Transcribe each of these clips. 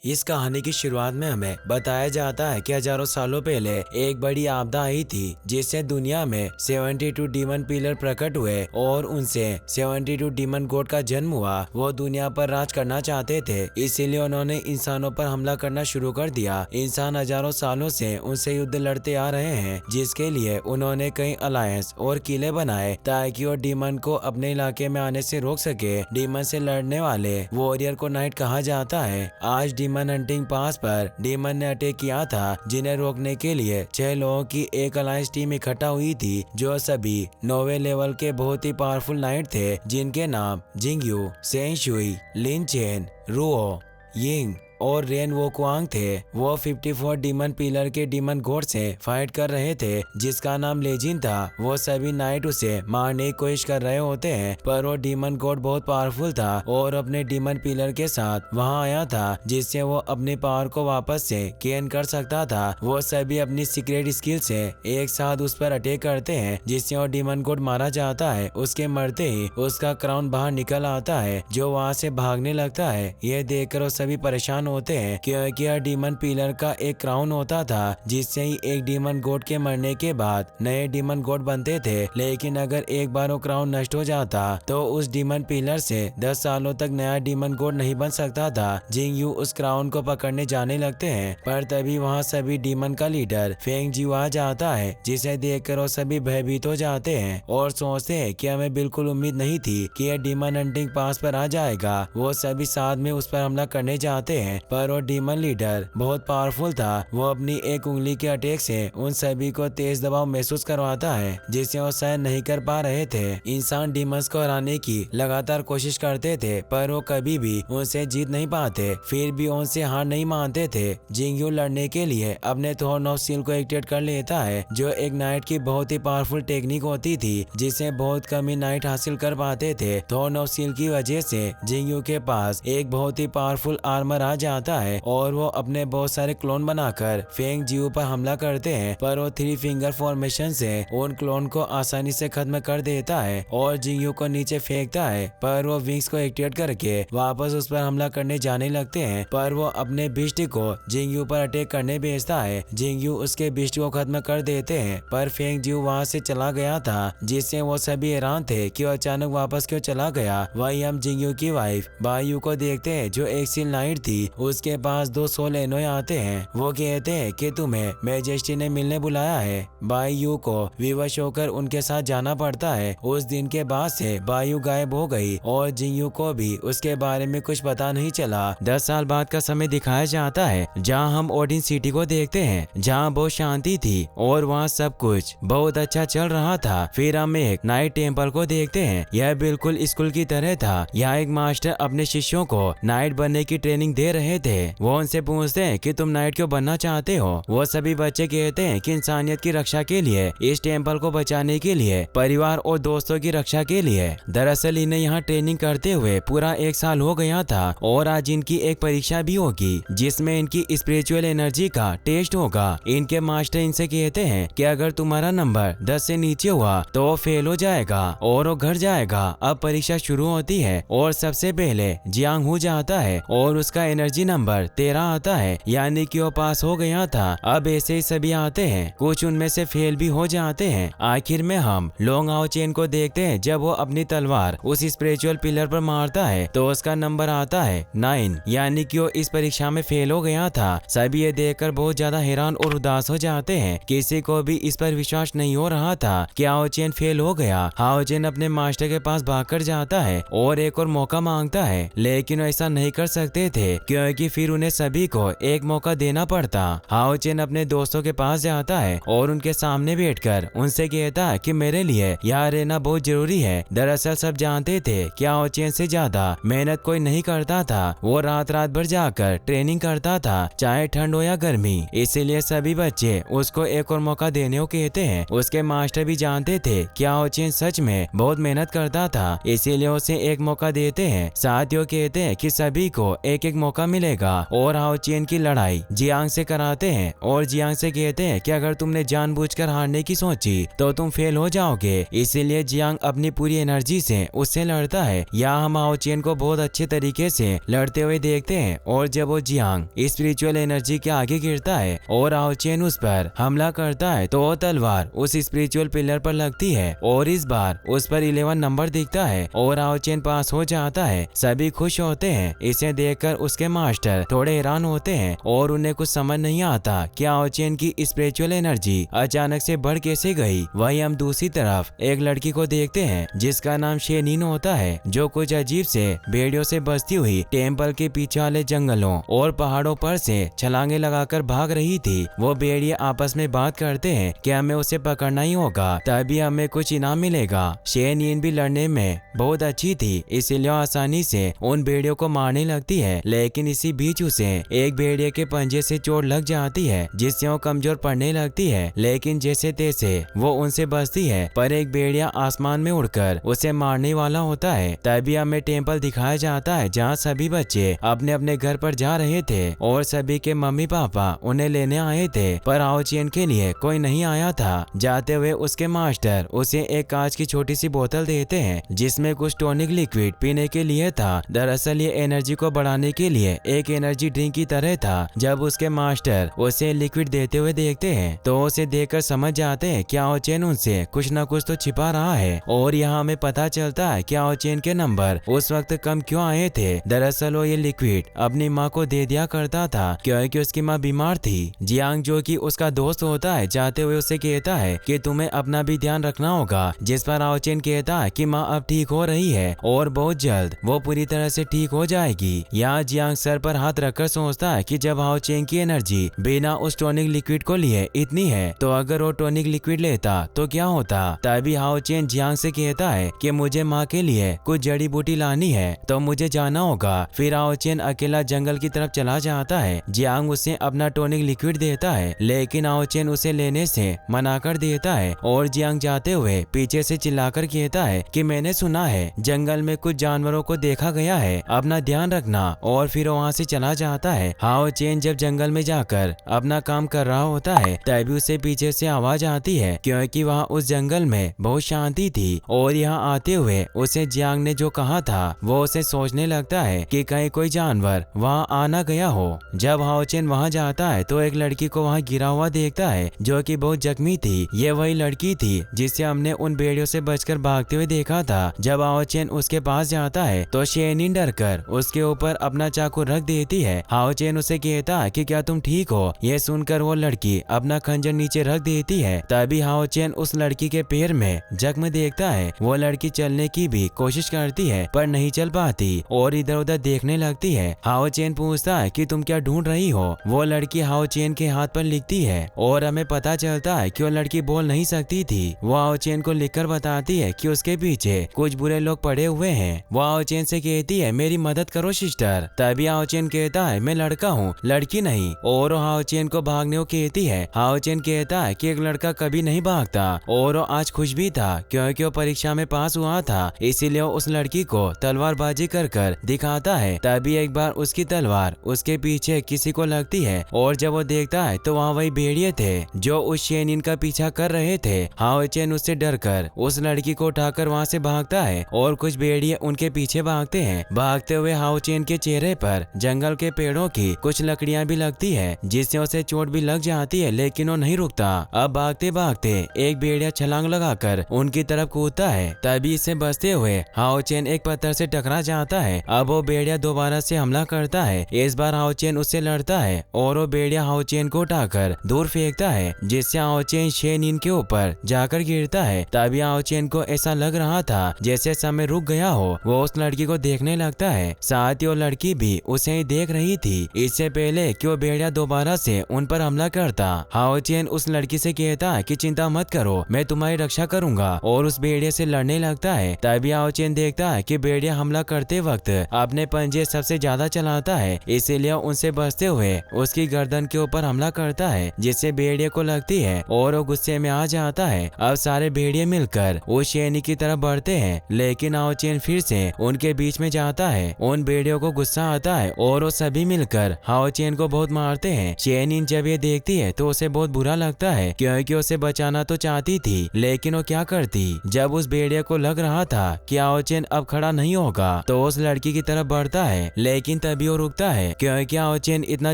इस कहानी की शुरुआत में हमें बताया जाता है कि हजारों सालों पहले एक बड़ी आपदा आई थी जिससे दुनिया में 72 डीमन पिलर प्रकट हुए और उनसे 72 डीमन गॉड का जन्म हुआ। वो दुनिया पर राज करना चाहते थे, इसीलिए उन्होंने इंसानों पर हमला करना शुरू कर दिया। इंसान हजारों सालों से उनसे युद्ध लड़ते आ रहे हैं, जिसके लिए उन्होंने कई अलायंस और किले बनाए ताकि वो डीमन को अपने इलाके में आने से रोक सके। डीमन से लड़ने वाले वॉरियर को नाइट कहा जाता है। आज डीमन हंटिंग पास पर डीमन ने अटैक किया था, जिन्हें रोकने के लिए 6 लोगों की एक अलायंस टीम इकट्ठा हुई थी, जो सभी 9वें लेवल के बहुत ही पावरफुल नाइट थे, जिनके नाम जिंगयू, सेंग शुई, लिन चेन, रुओ, यिंग और रेन वोकुआंग थे। वो 54 डीमन पिलर के डीमन गॉड से फाइट कर रहे थे, जिसका नाम लेजिन था। वो सभी नाइट उसे मारने की कोशिश कर रहे होते हैं, पर वो डीमन गॉड बहुत पावरफुल था और अपने डीमन पिलर के साथ वहां आया था, जिससे वो अपने पावर को वापस से गेन कर सकता था। वो सभी अपनी सीक्रेट स्किल से एक साथ उस पर अटैक करते हैं, जिससे वो डीमन गॉड मारा जाता है। उसके मरते ही उसका क्राउन बाहर निकल आता है, जो वहां से भागने लगता है। यह देखकर वो सभी परेशान होते हैं, क्योंकि यह डीमन पिलर का एक क्राउन होता था, जिससे ही एक डीमन गॉड के मरने के बाद नए डीमन गॉड बनते थे। लेकिन अगर एक बार वो क्राउन नष्ट हो जाता तो उस डीमन पिलर से 10 सालों तक नया डीमन गॉड नहीं बन सकता था। जिंगयू उस क्राउन को पकड़ने जाने लगते हैं, पर तभी वहाँ सभी डीमन का लीडर फेंग जियो आ जाता है, जिसे देखकर वो सभी भयभीत हो जाते हैं और सोचते हैं कि हमें बिल्कुल उम्मीद नहीं थी कि यह डीमन हंटिंग पास पर आ जाएगा। वो सभी साथ में उस पर हमला करने जाते हैं, पर वो डीमन लीडर बहुत पावरफुल था। वो अपनी एक उंगली के अटैक से उन सभी को तेज दबाव महसूस करवाता है, जिसे वो सहन नहीं कर पा रहे थे। इंसान डीमंस को हराने की लगातार कोशिश करते थे, पर वो कभी भी उनसे जीत नहीं पाते, फिर भी उनसे हार नहीं मानते थे। जिंगयू लड़ने के लिए अपने थॉर्न ऑफ स्टील को एक्टिवेट कर लेता है, जो एक नाइट की बहुत ही पावरफुल टेक्निक होती थी, जिसे बहुत कम ही नाइट हासिल कर पाते थे। थॉर्न ऑफ स्टील की वजह से जिंगयू के पास एक बहुत ही पावरफुल आर्मर आ जाता है और वो अपने बहुत सारे क्लोन बनाकर फेंग जियो पर हमला करते हैं, पर वो 3 फिंगर फॉर्मेशन से उन क्लोन को आसानी से खत्म कर देता है और जिंगयू को नीचे फेंकता है। पर वो विंग्स को एक्टिवेट करके वापस उस पर हमला करने जाने लगते हैं, पर वो अपने बिस्ट को जिंगयू पर अटैक करने भेजता है। जिंगयू उसके बिस्ट को खत्म कर देते हैं, पर फेंग जियो वहाँ से चला गया था, जिससे वो सभी हैरान थे कि वो अचानक वापस क्यों चला गया। वही हम जिंगयू की वाइफ बायू को देखते हैं, जो एक सील नाइट थी। उसके पास 2 सोल एनोय आते हैं। वो कहते हैं कि तुम्हें मैजेस्टी ने मिलने बुलाया है। बायू को विवश होकर उनके साथ जाना पड़ता है। उस दिन के बाद से बायू गायब हो गई और जिंगयू को भी उसके बारे में कुछ पता नहीं चला। 10 साल बाद का समय दिखाया जाता है, जहाँ हम ओडिन सिटी को देखते हैं, जहाँ बहुत शांति थी और वहाँ सब कुछ बहुत अच्छा चल रहा था। फिर हम एक नाइट टेम्पल को देखते हैं। यह बिल्कुल स्कूल की तरह था। यहाँ एक मास्टर अपने शिष्यों को नाइट बनने की ट्रेनिंग दे रहे थे। वो उनसे पूछते हैं कि तुम नाइट क्यों बनना चाहते हो। वो सभी बच्चे कहते हैं कि इंसानियत की रक्षा के लिए, इस टेम्पल को बचाने के लिए, परिवार और दोस्तों की रक्षा के लिए। दरअसल इन्हें यहाँ ट्रेनिंग करते हुए पूरा 1 साल हो गया था और आज इनकी एक परीक्षा भी होगी, जिसमें इनकी स्पिरिचुअल एनर्जी का टेस्ट होगा। इनके मास्टर इनसे कहते हैं कि अगर तुम्हारा नंबर 10 से नीचे हुआ तो वो फेल हो जाएगा और वो घर जाएगा। अब परीक्षा शुरू होती है और सबसे पहले जियांग हो जाता है और उसका एनर्जी नंबर 13 आता है, यानी कि वो पास हो गया था। अब ऐसे ही सभी आते हैं, कुछ उनमें से फेल भी हो जाते हैं। आखिर में हम लोंग आओ चेन को देखते हैं। जब वो अपनी तलवार उस स्पिरिचुअल पिलर पर मारता है तो उसका नंबर आता है 9, यानी कि वो इस परीक्षा में फेल हो गया था। सभी ये देखकर बहुत ज्यादा हैरान और उदास हो जाते हैं। किसी को भी इस पर विश्वास नहीं हो रहा था कि आओ चेन फेल हो गया। हाओ चेन अपने मास्टर के पास भागकर जाता है और एक और मौका मांगता है, लेकिन ऐसा नहीं कर सकते थे, क्योंकि फिर उन्हें सभी को एक मौका देना पड़ता। हाओ चेन अपने दोस्तों के पास जाता है और उनके सामने बैठकर उनसे कहता है कि मेरे लिए यहाँ रहना बहुत जरूरी है। दरअसल सब जानते थे कि हाओ चेन से ज्यादा मेहनत कोई नहीं करता था। वो रात रात भर जाकर ट्रेनिंग करता था, चाहे ठंड हो या गर्मी। इसीलिए सभी बच्चे उसको एक और मौका देने को कहते हैं। उसके मास्टर भी जानते थे कि हाओ चेन सच में बहुत मेहनत करता था, इसीलिए उसे एक मौका देते हैं। साथ ही वो कहते हैं कि सभी को एक एक मौका मिलेगा और हाओ चेन की लड़ाई जियांग से कराते हैं और जियांग से कहते हैं कि अगर तुमने जानबूझकर हारने की सोची तो तुम फेल हो जाओगे। इसीलिए जियांग अपनी पूरी एनर्जी से उससे लड़ता है। यहाँ हम हाओ चेन को बहुत अच्छे तरीके से लड़ते हुए देखते हैं और जब वो जियांग स्पिरिचुअल एनर्जी के आगे गिरता है और हाओ चेन उस पर हमला करता है तो वो तलवार उस स्पिरिचुअल पिलर पर लगती है और इस बार उस पर 11 नंबर दिखता है और हाओ चेन पास हो जाता है। सभी खुश होते हैं। इसे देखकर उसके मास्टर थोड़े हैरान होते हैं और उन्हें कुछ समझ नहीं आता कि हाओ चेन की स्पिरिचुअल एनर्जी अचानक से बढ़ कैसे गई। वहीं हम दूसरी तरफ एक लड़की को देखते हैं जिसका नाम शेनिन होता है, जो कुछ अजीब से भेड़ियों से बसती हुई टेम्पल के पीछे वाले जंगलों और पहाड़ों पर से छलांगे लगाकर भाग रही थी। वो भेड़िए आपस में बात करते हैं कि हमें उसे पकड़ना ही होगा, तभी हमें कुछ इनाम मिलेगा। शेनिन भी लड़ने में बहुत अच्छी थी, इसीलिए आसानी से उन भेड़ियों को मारने लगती है। लेकिन इसी बीच उसे एक भेड़िए के पंजे से चोट लग जाती है जिससे वो कमजोर पड़ने लगती है। लेकिन जैसे तैसे वो उनसे बचती है, पर एक भेड़िया आसमान में उड़कर उसे मारने वाला होता है। तभी हमें टेम्पल दिखाया जाता है जहाँ सभी बच्चे अपने अपने घर पर जा रहे थे और सभी के मम्मी पापा उन्हें लेने आए थे, पर हाओ चेन के लिए कोई नहीं आया था। जाते हुए उसके मास्टर उसे एक कांच की छोटी सी बोतल देते हैं जिसमें कुछ टॉनिक लिक्विड पीने के लिए था। दरअसल ये एनर्जी को बढ़ाने के लिए एक एनर्जी ड्रिंक की तरह था। जब उसके मास्टर उसे लिक्विड देते हुए देखते हैं तो उसे देखकर समझ जाते हैं कि हाओ चेन उनसे कुछ न कुछ तो छिपा रहा है। और यहाँ हमें पता चलता है कि हाओ चेन के नंबर उस वक्त कम क्यों आए थे। दरअसल वो ये लिक्विड अपनी माँ को दे दिया करता था क्योंकि उसकी माँ बीमार थी। जियांग जो कि उसका दोस्त होता है जाते हुए उसे कहता है कि तुम्हें अपना भी ध्यान रखना होगा, जिस पर हाओ चेन कहता है कि माँ अब ठीक हो रही है और बहुत जल्द वो पूरी तरह से ठीक हो जाएगी। यहाँ जियांग सर पर हाथ रखकर सोचता है कि जब हाओ चेन की एनर्जी बिना उस टॉनिक लिक्विड को लिए इतनी है तो अगर वो टॉनिक लिक्विड लेता तो क्या होता। तभी हाओ चेन जियांग से कहता है कि मुझे माँ के लिए कुछ जड़ी बूटी लानी है तो मुझे जाना होगा। फिर हाओ चेन अकेला जंगल की तरफ चला जाता है। जियांग उसे अपना टॉनिक लिक्विड देता है लेकिन हाओ चेन उसे लेने से मना कर देता है और जियांग जाते हुए पीछे से चिल्लाकर कहता है कि मैंने सुना है जंगल में कुछ जानवरों को देखा गया है, अपना ध्यान रखना। और फिर वहाँ से चला जाता है। हाओ चेन जब जंगल में जाकर अपना काम कर रहा होता है तभी उसे पीछे से आवाज आती है क्योंकि वहाँ उस जंगल में बहुत शांति थी और यहाँ आते हुए उसे जियांग ने जो कहा था वो उसे सोचने लगता है कि कहीं कोई जानवर वहाँ आना गया हो। जब हाओ चेन वहाँ जाता है तो एक लड़की को वहाँ गिरा हुआ देखता है जो कि बहुत जख्मी थी। ये वही लड़की थी जिसे हमने उन भेड़ियों से बचकर भागते हुए देखा था। जब हाओ चेन उसके पास जाता है तो शेनिन डरकर उसके ऊपर अपना चाकू रख देती है। हाओ चेन उसे कहता है कि क्या तुम ठीक हो। ये सुनकर वो लड़की अपना खंजर नीचे रख देती है। तभी हाओ चेन उस लड़की के पैर में जख्म देखता है। वो लड़की चलने की भी कोशिश करती है पर नहीं चल पाती और इधर उधर देखने लगती है। हाओ चेन पूछता है कि तुम क्या ढूंढ रही हो। वो लड़की हाओ चेन के हाथ पर लिखती है और हमें पता चलता है कि वो लड़की बोल नहीं सकती थी। वो हाओ चेन को लिखकर बताती है कि उसके पीछे कुछ बुरे लोग पड़े हुए हैं। वो हाओ चेन से कहती है मेरी मदद करो सिस्टर। तभी हाओ चेन कहता है मैं लड़का हूँ लड़की नहीं। और वो हाओ चेन को भागने को कहती है। हाओ चेन कहता है कि एक लड़का कभी नहीं भागता और वो आज खुश भी था क्योंकि वो परीक्षा में पास हुआ था, इसीलिए उस लड़की को तलवारबाजी कर कर दिखाता है। तभी एक बार उसकी तलवार उसके पीछे किसी को लगती है और जब वो देखता है तो वहाँ वही भेड़िए थे जो उस शेनिन का पीछा कर रहे थे। हाओ चेन उससे डरकर उस लड़की को उठाकर वहाँ से भागता है और कुछ भेड़िए उनके पीछे भागते हैं। भागते हुए हाओ चेन के चेहरे पर जंगल के पेड़ों की कुछ लकड़ियां भी लगती है जिससे उसे चोट भी लग जाती है, लेकिन वो नहीं रुकता। अब भागते भागते एक भेड़िया छलांग लगाकर उनकी तरफ कूदता है। तभी इससे बचते हुए हाओ चेन एक पत्थर से टकरा जाता है। अब वो भेड़िया दोबारा से हमला करता है। इस बार हाओ चेन उससे लड़ता है और वो भेड़िया हाओ चेन को उठाकर दूर फेंकता है जिससे हाओ चेन शेनिन के ऊपर जाकर गिरता है। तभी हाओ चेन को ऐसा लग रहा था जैसे समय रुक गया हो। वो उस लड़की को देखने लगता है, साथ ही वो लड़की भी उसे ही देख रही थी। इससे पहले कि वो भेड़िया दोबारा से उन पर हमला करता, हाओ चेन उस लड़की से कहता है कि चिंता मत करो मैं तुम्हारी रक्षा करूंगा और उस भेड़िया से लड़ने लगता है। तभी हाओ चेन देखता है कि भेड़िया हमला करते वक्त अपने पंजे सबसे ज्यादा चलाता है, इसीलिए उनसे बचते हुए उसकी गर्दन के ऊपर हमला करता है जिससे भेड़िया को लगती है और वो गुस्से में आ जाता है। अब सारे भेड़िए मिलकर उस शेनी की तरफ बढ़ते हैं, लेकिन हाओ चेन फिर से उनके बीच में जाता है। उन भेड़ियों को गुस्सा आता है और वो सभी मिलकर हाओ चेन को बहुत मारते हैं। चेन इन जब ये देखती है तो उसे बहुत बुरा लगता है क्योंकि उसे बचाना तो चाहती थी, लेकिन वो क्या करती। जब उस भेड़िया को लग रहा था कि हाओ चेन अब खड़ा नहीं होगा तो उस लड़की की तरफ बढ़ता है, लेकिन तभी वो रुकता है क्योंकि हाओ चेन इतना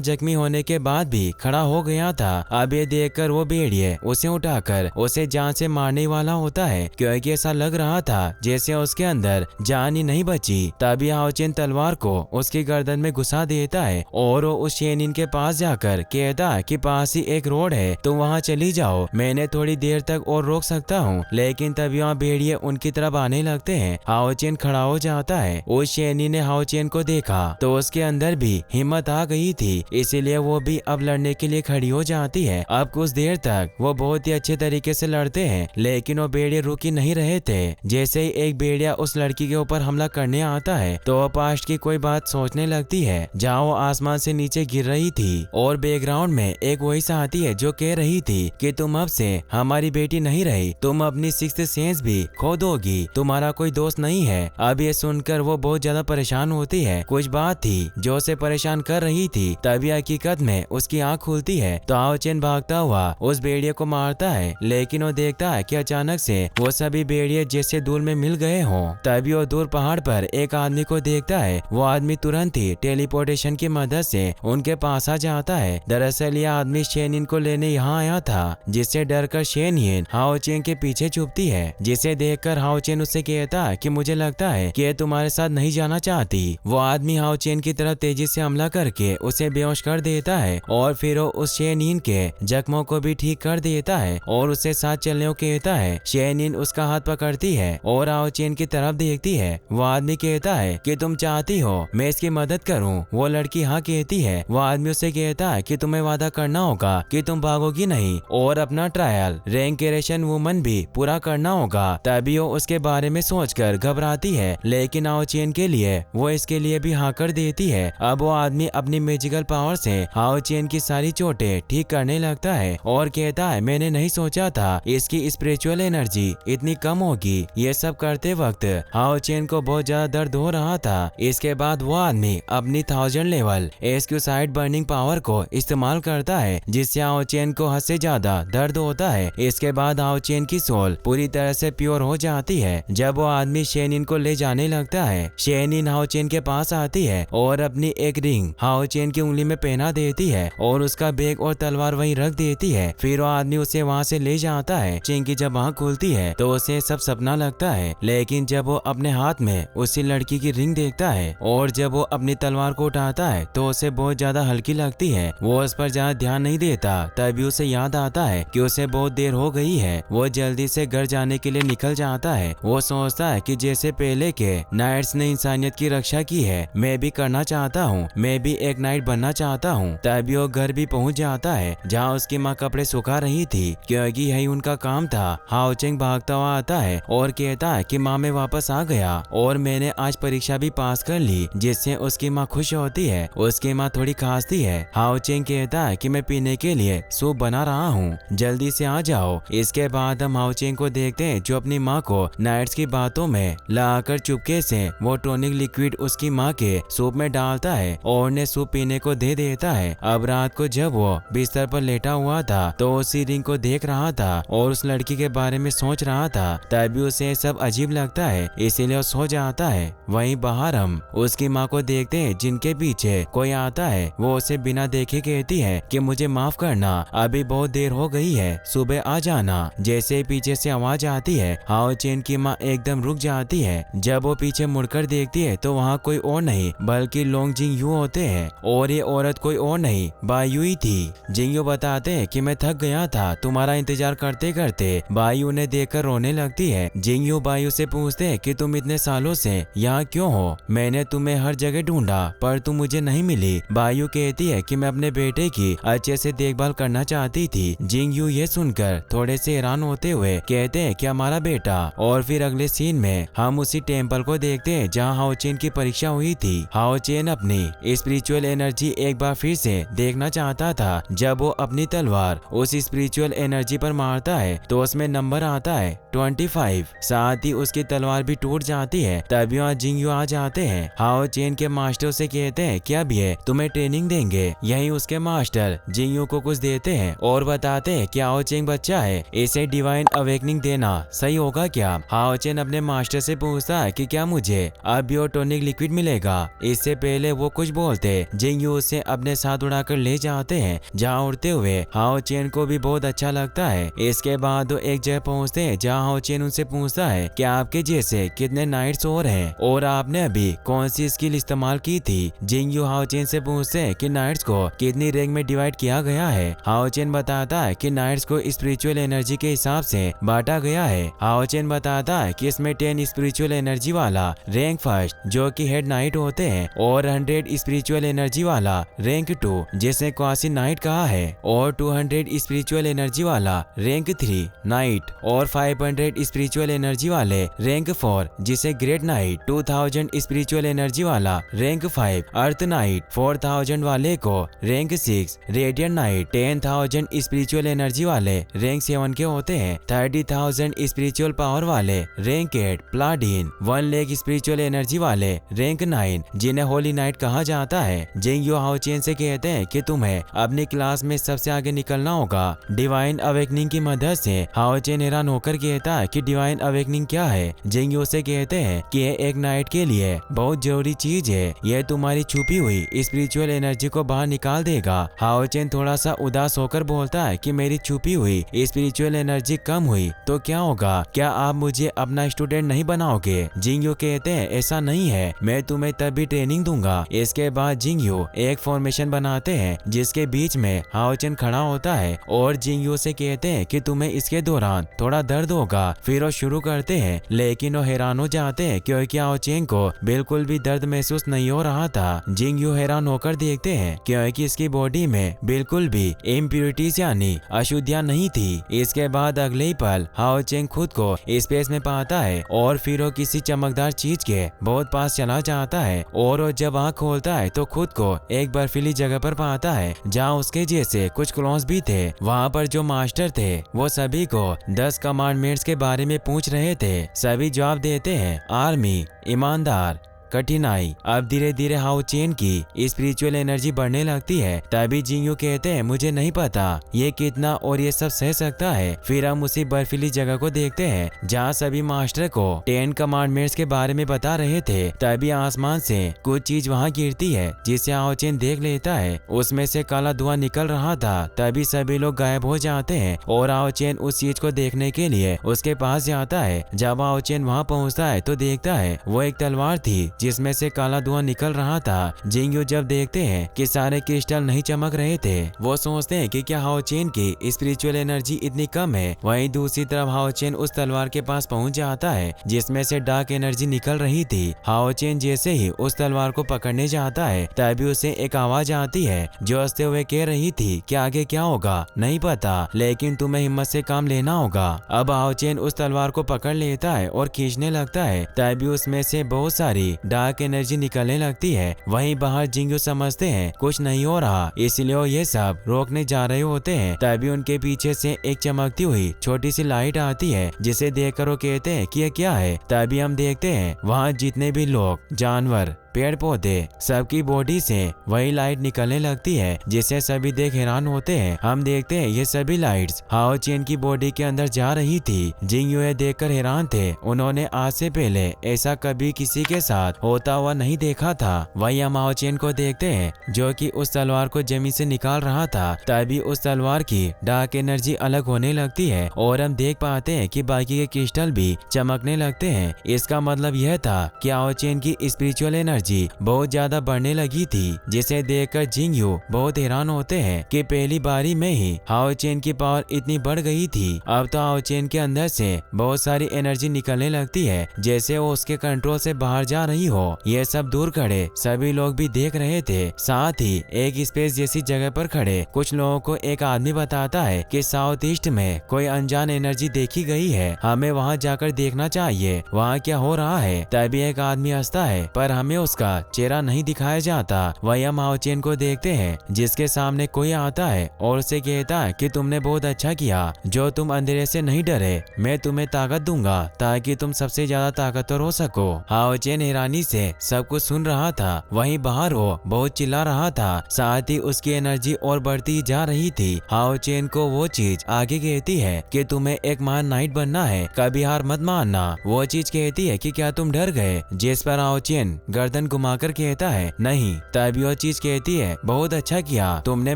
जख्मी होने के बाद भी खड़ा हो गया था। अब ये देखकर वो भेड़िए उसे उठाकर उसे जान से मारने वाला होता है क्योंकि ऐसा लग रहा था जैसे उसके अंदर जान ही नहीं बची। तभी हाओ चेन तलवार को उसकी गर्दन में घुसा देता है और वो उस शेनिन के पास जाकर कहता है कि पास ही एक रोड है, तो वहाँ चली जाओ, मैंने थोड़ी देर तक और रोक सकता हूँ। लेकिन तभी वहाँ भेड़िए उनकी तरफ आने लगते हैं। हाओ चेन खड़ा हो जाता है। उस शेनी ने हाओ चेन को देखा तो उसके अंदर भी हिम्मत आ गई थी, इसीलिए वो भी अब लड़ने के लिए खड़ी हो जाती है। अब कुछ देर तक वो बहुत ही अच्छे तरीके से लड़ते हैं, लेकिन वो भेड़िए रुक ही नहीं रहे थे। जैसे ही एक भेड़िया उस लड़की के ऊपर हमला करने आता है तो वो पास्ट की कोई बात सोचने लगती है जहाँ वो आसमान से नीचे गिर रही थी और बैकग्राउंड में एक वॉइस आती है जो कह रही थी कि तुम अब से हमारी बेटी नहीं रही, तुम अपनी सिक्स्थ सेंस भी खो दोगी, तुम्हारा कोई दोस्त नहीं है। अब ये सुनकर वो बहुत ज्यादा परेशान होती है। कुछ बात थी जो उसे परेशान कर रही थी, तभी हकीकत में उसकी आंख खुलती है तो हाओ चेन भागता हुआ उस भेड़िए को मारता है, लेकिन वो देखता है कि अचानक से वो सभी भेड़िए जैसे दूर में मिल गए हों। तभी वो दूर पहाड़ पर एक आदमी को देखता है। वो आदमी तुरंत ही टेलीपोर्टेशन की मदद से उनके पास आ जाता है। दरअसल यह आदमी शेनिन को लेने यहाँ आया था, जिससे डरकर शेनिन हाओ चेन के पीछे छुपती है, जिसे देखकर हाओ चेन उससे कहता है कि मुझे लगता है कि तुम्हारे साथ नहीं जाना चाहती। वो आदमी हाओ चेन की तरफ तेजी से हमला करके उसे बेहोश कर देता है और फिर वो उस शेनिन के जख्मों को भी ठीक कर देता है और उससे साथ चलने को कहता है। शेनिन उसका हाथ पकड़ती है और हाओ चेन की तरफ देखती है। वो आदमी कहता है कि तुम चाहती हो मैं इसकी मदद करूं। वो लड़की हाँ कहती है। वो आदमी उससे कहता है कि तुम्हें वादा करना होगा कि तुम भागोगी नहीं और अपना ट्रायल रैंकेरेशन वुमन भी पूरा करना होगा। तभी वो उसके बारे में सोचकर घबराती है, लेकिन हाओ चेन के लिए वो इसके लिए भी हाँ कर देती है। अब वो आदमी अपनी मैजिकल पावर से हाओ चेन की सारी चोटें ठीक करने लगता है और कहता है मैंने नहीं सोचा था इसकी स्पिरिचुअल एनर्जी इतनी कम होगी। ये सब करते वक्त हाओ चेन को बहुत ज्यादा दर्द हो रहा था। इसके बाद वो आदमी अपनी 1000 लेवल एक्सक्यूसाइड बर्निंग पावर को इस्तेमाल करता है, जिससे हाओ चेन को हद से ज्यादा दर्द होता है। इसके बाद हाओ चेन की सोल पूरी तरह से प्योर हो जाती है। जब वो आदमी शेनिन को ले जाने लगता है, शेनिन हाओ चेन के पास आती है और अपनी एक रिंग हाओ चेन की उंगली में पहना देती है और उसका बैग और तलवार वहीं रख देती है। फिर वो आदमी उसे वहाँ से ले जाता है। चेन की जब आँख खुलती है तो उसे सब सपना लगता है, लेकिन जब वो अपने हाथ में उसी लड़की की रिंग देखता है और जब वो अपनी तलवार को उठाता है तो उसे बहुत ज्यादा हल्की लगती है। वो उस पर ज्यादा ध्यान नहीं देता। तभी उसे याद आता है कि उसे बहुत देर हो गई है। वो जल्दी से घर जाने के लिए निकल जाता है। वो सोचता है कि जैसे पहले के नाइट्स ने इंसानियत की रक्षा की है, मैं भी करना चाहता हूँ, मैं भी एक नाइट बनना चाहता हूँ। तभी वो घर भी पहुँच जाता है जहाँ उसकी माँ कपड़े सुखा रही थी, क्योंकि यही उनका काम था। हाओ चेन भागता हुआ आता है और कहता है कि माँ मैं वापस आ गया और मैंने आज परीक्षा भी पास कर ली, जिससे उसकी माँ खुश होती है। उसकी माँ थोड़ी खांसती है। हाओ चेन कहता है कि मैं पीने के लिए सूप बना रहा हूँ, जल्दी से आ जाओ। इसके बाद हम हाओ चेन को देखते हैं जो अपनी माँ को नाइट्स की बातों में लाकर चुपके से वो टॉनिक लिक्विड उसकी माँ के सूप में डालता है और उन्हें सूप पीने को दे देता है। अब रात को जब वो बिस्तर पर लेटा हुआ था तो उसी रिंग को देख रहा था और उस लड़की के बारे में सोच रहा था। तभी उसे सब अजीब लगता है, इसीलिए वो सो जाता है। वहीं बाहर हम उसकी माँ को देखते हैं जिनके पीछे कोई आता है। वो उसे बिना देखे कहती है कि मुझे माफ करना, अभी बहुत देर हो गई है, सुबह आ जाना। जैसे ही पीछे से आवाज आती है, हाओ चेन की माँ एकदम रुक जाती है। जब वो पीछे मुड़कर देखती है तो वहाँ कोई और नहीं बल्कि लोंग जिंग यू होते हैं और ये औरत कोई और नहीं बायू ही थी। जिंग यू बताते हैं कि मैं थक गया था तुम्हारा इंतजार करते करते। बायू ने देखकर रोने लगती है। जिंग यू बायू से पूछते हैं कि तुम इतने सालों से यहाँ क्यों हो, मैंने तुम्हें हर जगह ढूंढा पर तुम मुझे नहीं मिली। बायू कहती है कि मैं अपने बेटे की अच्छे से देखभाल करना चाहती थी। जिंग यू ये सुनकर थोड़े से हैरान होते हुए कहते हैं कि हमारा बेटा। और फिर अगले सीन में हम उसी टेम्पल को देखते हैं जहाँ हाओ चेन की परीक्षा हुई थी। हाओ चेन अपनी स्पिरिचुअल एनर्जी एक बार फिर से देखना चाहता था। जब वो अपनी तलवार उस स्पिरिचुअल एनर्जी पर मारता है तो उसमें नंबर आता है 25। साथ ही उसकी तलवार भी टूट जाती है। तभी वहाँ जिंग यू आ जाते हैं। हाओ चेन के मास्टर मास्टर उसे कहते हैं कि अब ये तुम्हें ट्रेनिंग देंगे। यही उसके मास्टर जिंगयू को कुछ देते हैं और बताते हैं कि हाओ चेन बच्चा है, इसे डिवाइन अवेकनिंग देना सही होगा क्या। हाओ चेन अपने मास्टर से पूछता है कि क्या मुझे अब बियोटोनिक लिक्विड मिलेगा। इससे पहले वो कुछ बोलते जिंगयू उसे अपने साथ उड़ाकर ले जाते हैं, जहाँ उड़ते हुए हाओ चेन को भी बहुत अच्छा लगता है। इसके बाद वो एक जगह पहुँचते हैं जहाँ हाओ चेन उनसे पूछता है कि आपके जैसे कितने नाइट्स और हैं और आपने अभी कौन सी स्किल इस्तेमाल की थी। जिंगयू हाओ चेन से पूछते हैं कि नाइट्स को कितनी रैंक में डिवाइड किया गया है। हाओ चेन बताता है कि नाइट्स को स्पिरिचुअल एनर्जी के हिसाब से बांटा गया है। हाओ चेन बताता है कि इसमें 10 स्पिरिचुअल एनर्जी वाला रैंक फर्स्ट जो कि हेड नाइट होते हैं और 100 स्पिरिचुअल एनर्जी वाला रैंक 2 जिसे क्वासी नाइट कहा है और 200 स्पिरिचुअल एनर्जी वाला रैंक 3 नाइट और 500 स्पिरिचुअल एनर्जी वाले रैंक 4 जिसे ग्रेट नाइट, 2000 स्पिरिचुअल एनर्जी वाला रैंक 5 अर्थ नाइट, 4000 वाले को rank 6 radiant night, 10,000 spiritual energy वाले रैंक 7 के होते हैं, 30,000 स्पिरिचुअल पावर वाले रैंक 8 प्लाडीन, 1 लाख स्पिरिचुअल एनर्जी वाले रैंक 9 जिन्हें होली नाइट कहा जाता है। जिंगयू हाओ चेन से कहते हैं कि तुम्हें अपनी क्लास में सबसे आगे निकलना होगा। डिवाइन अवेकनिंग की मदद से हाओ चेन हैरान होकर कहता है कि डिवाइन अवेकनिंग क्या है। जिंगयू से कहते हैं कि ये एक नाइट के लिए बहुत जरूरी चीज है, यह तुम्हारी छुपी हुई स्पिरिचुअल एनर्जी को बाहर निकाल देगा। हाओ चेन थोड़ा सा उदास होकर बोलता है कि मेरी छुपी हुई स्पिरिचुअल एनर्जी कम हुई तो क्या होगा, क्या आप मुझे अपना स्टूडेंट नहीं बनाओगे। जिंगयू कहते हैं ऐसा नहीं है, मैं तुम्हें तब भी ट्रेनिंग दूंगा। इसके बाद जिंगयू एक फॉर्मेशन बनाते हैं जिसके बीच में हाओ चेन खड़ा होता है और जिंगयू से कहते हैं कि तुम्हें इसके दौरान थोड़ा दर्द होगा। फिर वो शुरू करते हैं लेकिन वो हैरान हो जाते हैं क्योंकि हाओ चेन को बिल्कुल भी दर्द महसूस नहीं हो रहा था। जिंगयू हैरान होकर देखते हैं क्योंकि इसकी बॉडी में बिल्कुल भी इम्प्यूरिटीज यानी अशुद्धियां नहीं थी। इसके बाद अगले ही पल हाओ चेन खुद को स्पेस में पाता है और फिर वो किसी चमकदार चीज के बहुत पास चला जाता है और वो जब आँख खोलता है तो खुद को एक बर्फीली जगह पर पाता है जहाँ उसके जैसे कुछ क्लोन्स भी थे। वहाँ पर जो मास्टर थे वो सभी को 10 कमांडमेंट्स के बारे में पूछ रहे थे। सभी जवाब देते हैं आर्मी, ईमानदार, कठिनाई। अब धीरे धीरे हाओ चेन की स्पिरिचुअल एनर्जी बढ़ने लगती है। तभी जिंगयू कहते हैं मुझे नहीं पता ये कितना और ये सब सह सकता है। फिर हम उसी बर्फीली जगह को देखते हैं जहाँ सभी मास्टर को 10 कमांडमेंट्स के बारे में बता रहे थे। तभी आसमान से कुछ चीज वहाँ गिरती है जिसे हाओ चेन देख लेता है, उसमें से काला धुआं निकल रहा था। तभी सभी लोग गायब हो जाते हैं और हाओ चेन उस चीज को देखने के लिए उसके पास जाता है। जब हाओ चेन वहाँ पहुँचता है तो देखता है वो एक तलवार थी जिसमें से काला धुआं निकल रहा था। जिंगयू जब देखते हैं कि सारे क्रिस्टल नहीं चमक रहे थे वो सोचते हैं कि क्या हाओ चेन की स्पिरिचुअल एनर्जी इतनी कम है। वहीं दूसरी तरफ हाओ चेन उस तलवार के पास पहुंच जाता है जिसमें से डार्क एनर्जी निकल रही थी। हाओ चेन जैसे ही उस तलवार को पकड़ने जाता है तभी उसे एक आवाज आती है जो हंसते हुए कह रही थी कि आगे क्या होगा नहीं पता, लेकिन तुम्हें हिम्मत से काम लेना होगा। अब हाओ चेन उस तलवार को पकड़ लेता है और खींचने लगता है। तभी उसमें से बहुत सारी डार्क एनर्जी निकलने लगती है। वहीं बाहर जिंगयू समझते हैं कुछ नहीं हो रहा, इसलिए वो ये सब रोकने जा रहे होते हैं। तभी उनके पीछे से एक चमकती हुई छोटी सी लाइट आती है जिसे देखकर वो कहते हैं कि ये क्या है। तभी हम देखते हैं वहाँ जितने भी लोग, जानवर, पेड़ पौधे, सबकी बॉडी से वही लाइट निकलने लगती है जिसे सभी देख हैरान होते हैं। हम देखते हैं ये सभी लाइट्स हाओ चेन की बॉडी के अंदर जा रही थी। जिंगयू ये देखकर हैरान थे, उन्होंने आज से पहले ऐसा कभी किसी के साथ होता हुआ नहीं देखा था। वही हम हाओ चेन को देखते हैं जो कि उस तलवार को जमीन से निकाल रहा था। तभी उस तलवार की डार्क एनर्जी अलग होने लगती है और हम देख पाते हैं कि बाकी के क्रिस्टल भी चमकने लगते हैं। इसका मतलब यह था कि हाओ चेन की स्पिरिचुअल एनर्जी बहुत ज्यादा बढ़ने लगी थी, जिसे देखकर जिंगयू बहुत हैरान होते हैं कि पहली बारी में ही हाओ चेन की पावर इतनी बढ़ गई थी। अब तो हाओ चेन के अंदर से बहुत सारी एनर्जी निकलने लगती है जैसे वो उसके कंट्रोल से बाहर जा रही हो। ये सब दूर खड़े सभी लोग भी देख रहे थे। साथ ही एक स्पेस जैसी जगह पर खड़े कुछ लोगों को एक आदमी बताता है कि साउथ ईस्ट में कोई अनजान एनर्जी देखी गई है, हमें वहाँ जाकर देखना चाहिए वहाँ क्या हो रहा है। तभी एक आदमी हंसता है पर हमें उसका चेहरा नहीं दिखाया जाता। वही हम हाओ चेन को देखते हैं जिसके सामने कोई आता है और उसे कहता है कि तुमने बहुत अच्छा किया जो तुम अंधेरे से नहीं डरे, मैं तुम्हें ताकत दूंगा ताकि तुम सबसे ज्यादा ताकतवर हो सको। हाओ चेन हैरानी से सब कुछ सुन रहा था। वहीं बाहर वो बहुत चिल्ला रहा था, साथ ही उसकी एनर्जी और बढ़ती जा रही थी। हाओ चेन को वो चीज आगे कहती है कि तुम्हें एक महान नाइट बनना है, कभी हार मत मानना। वो चीज कहती है कि क्या तुम डर गए, जिस पर हाओ चेन गर्दन घुमाकर कहता है नहीं। तभी वो चीज कहती है बहुत अच्छा किया, तुमने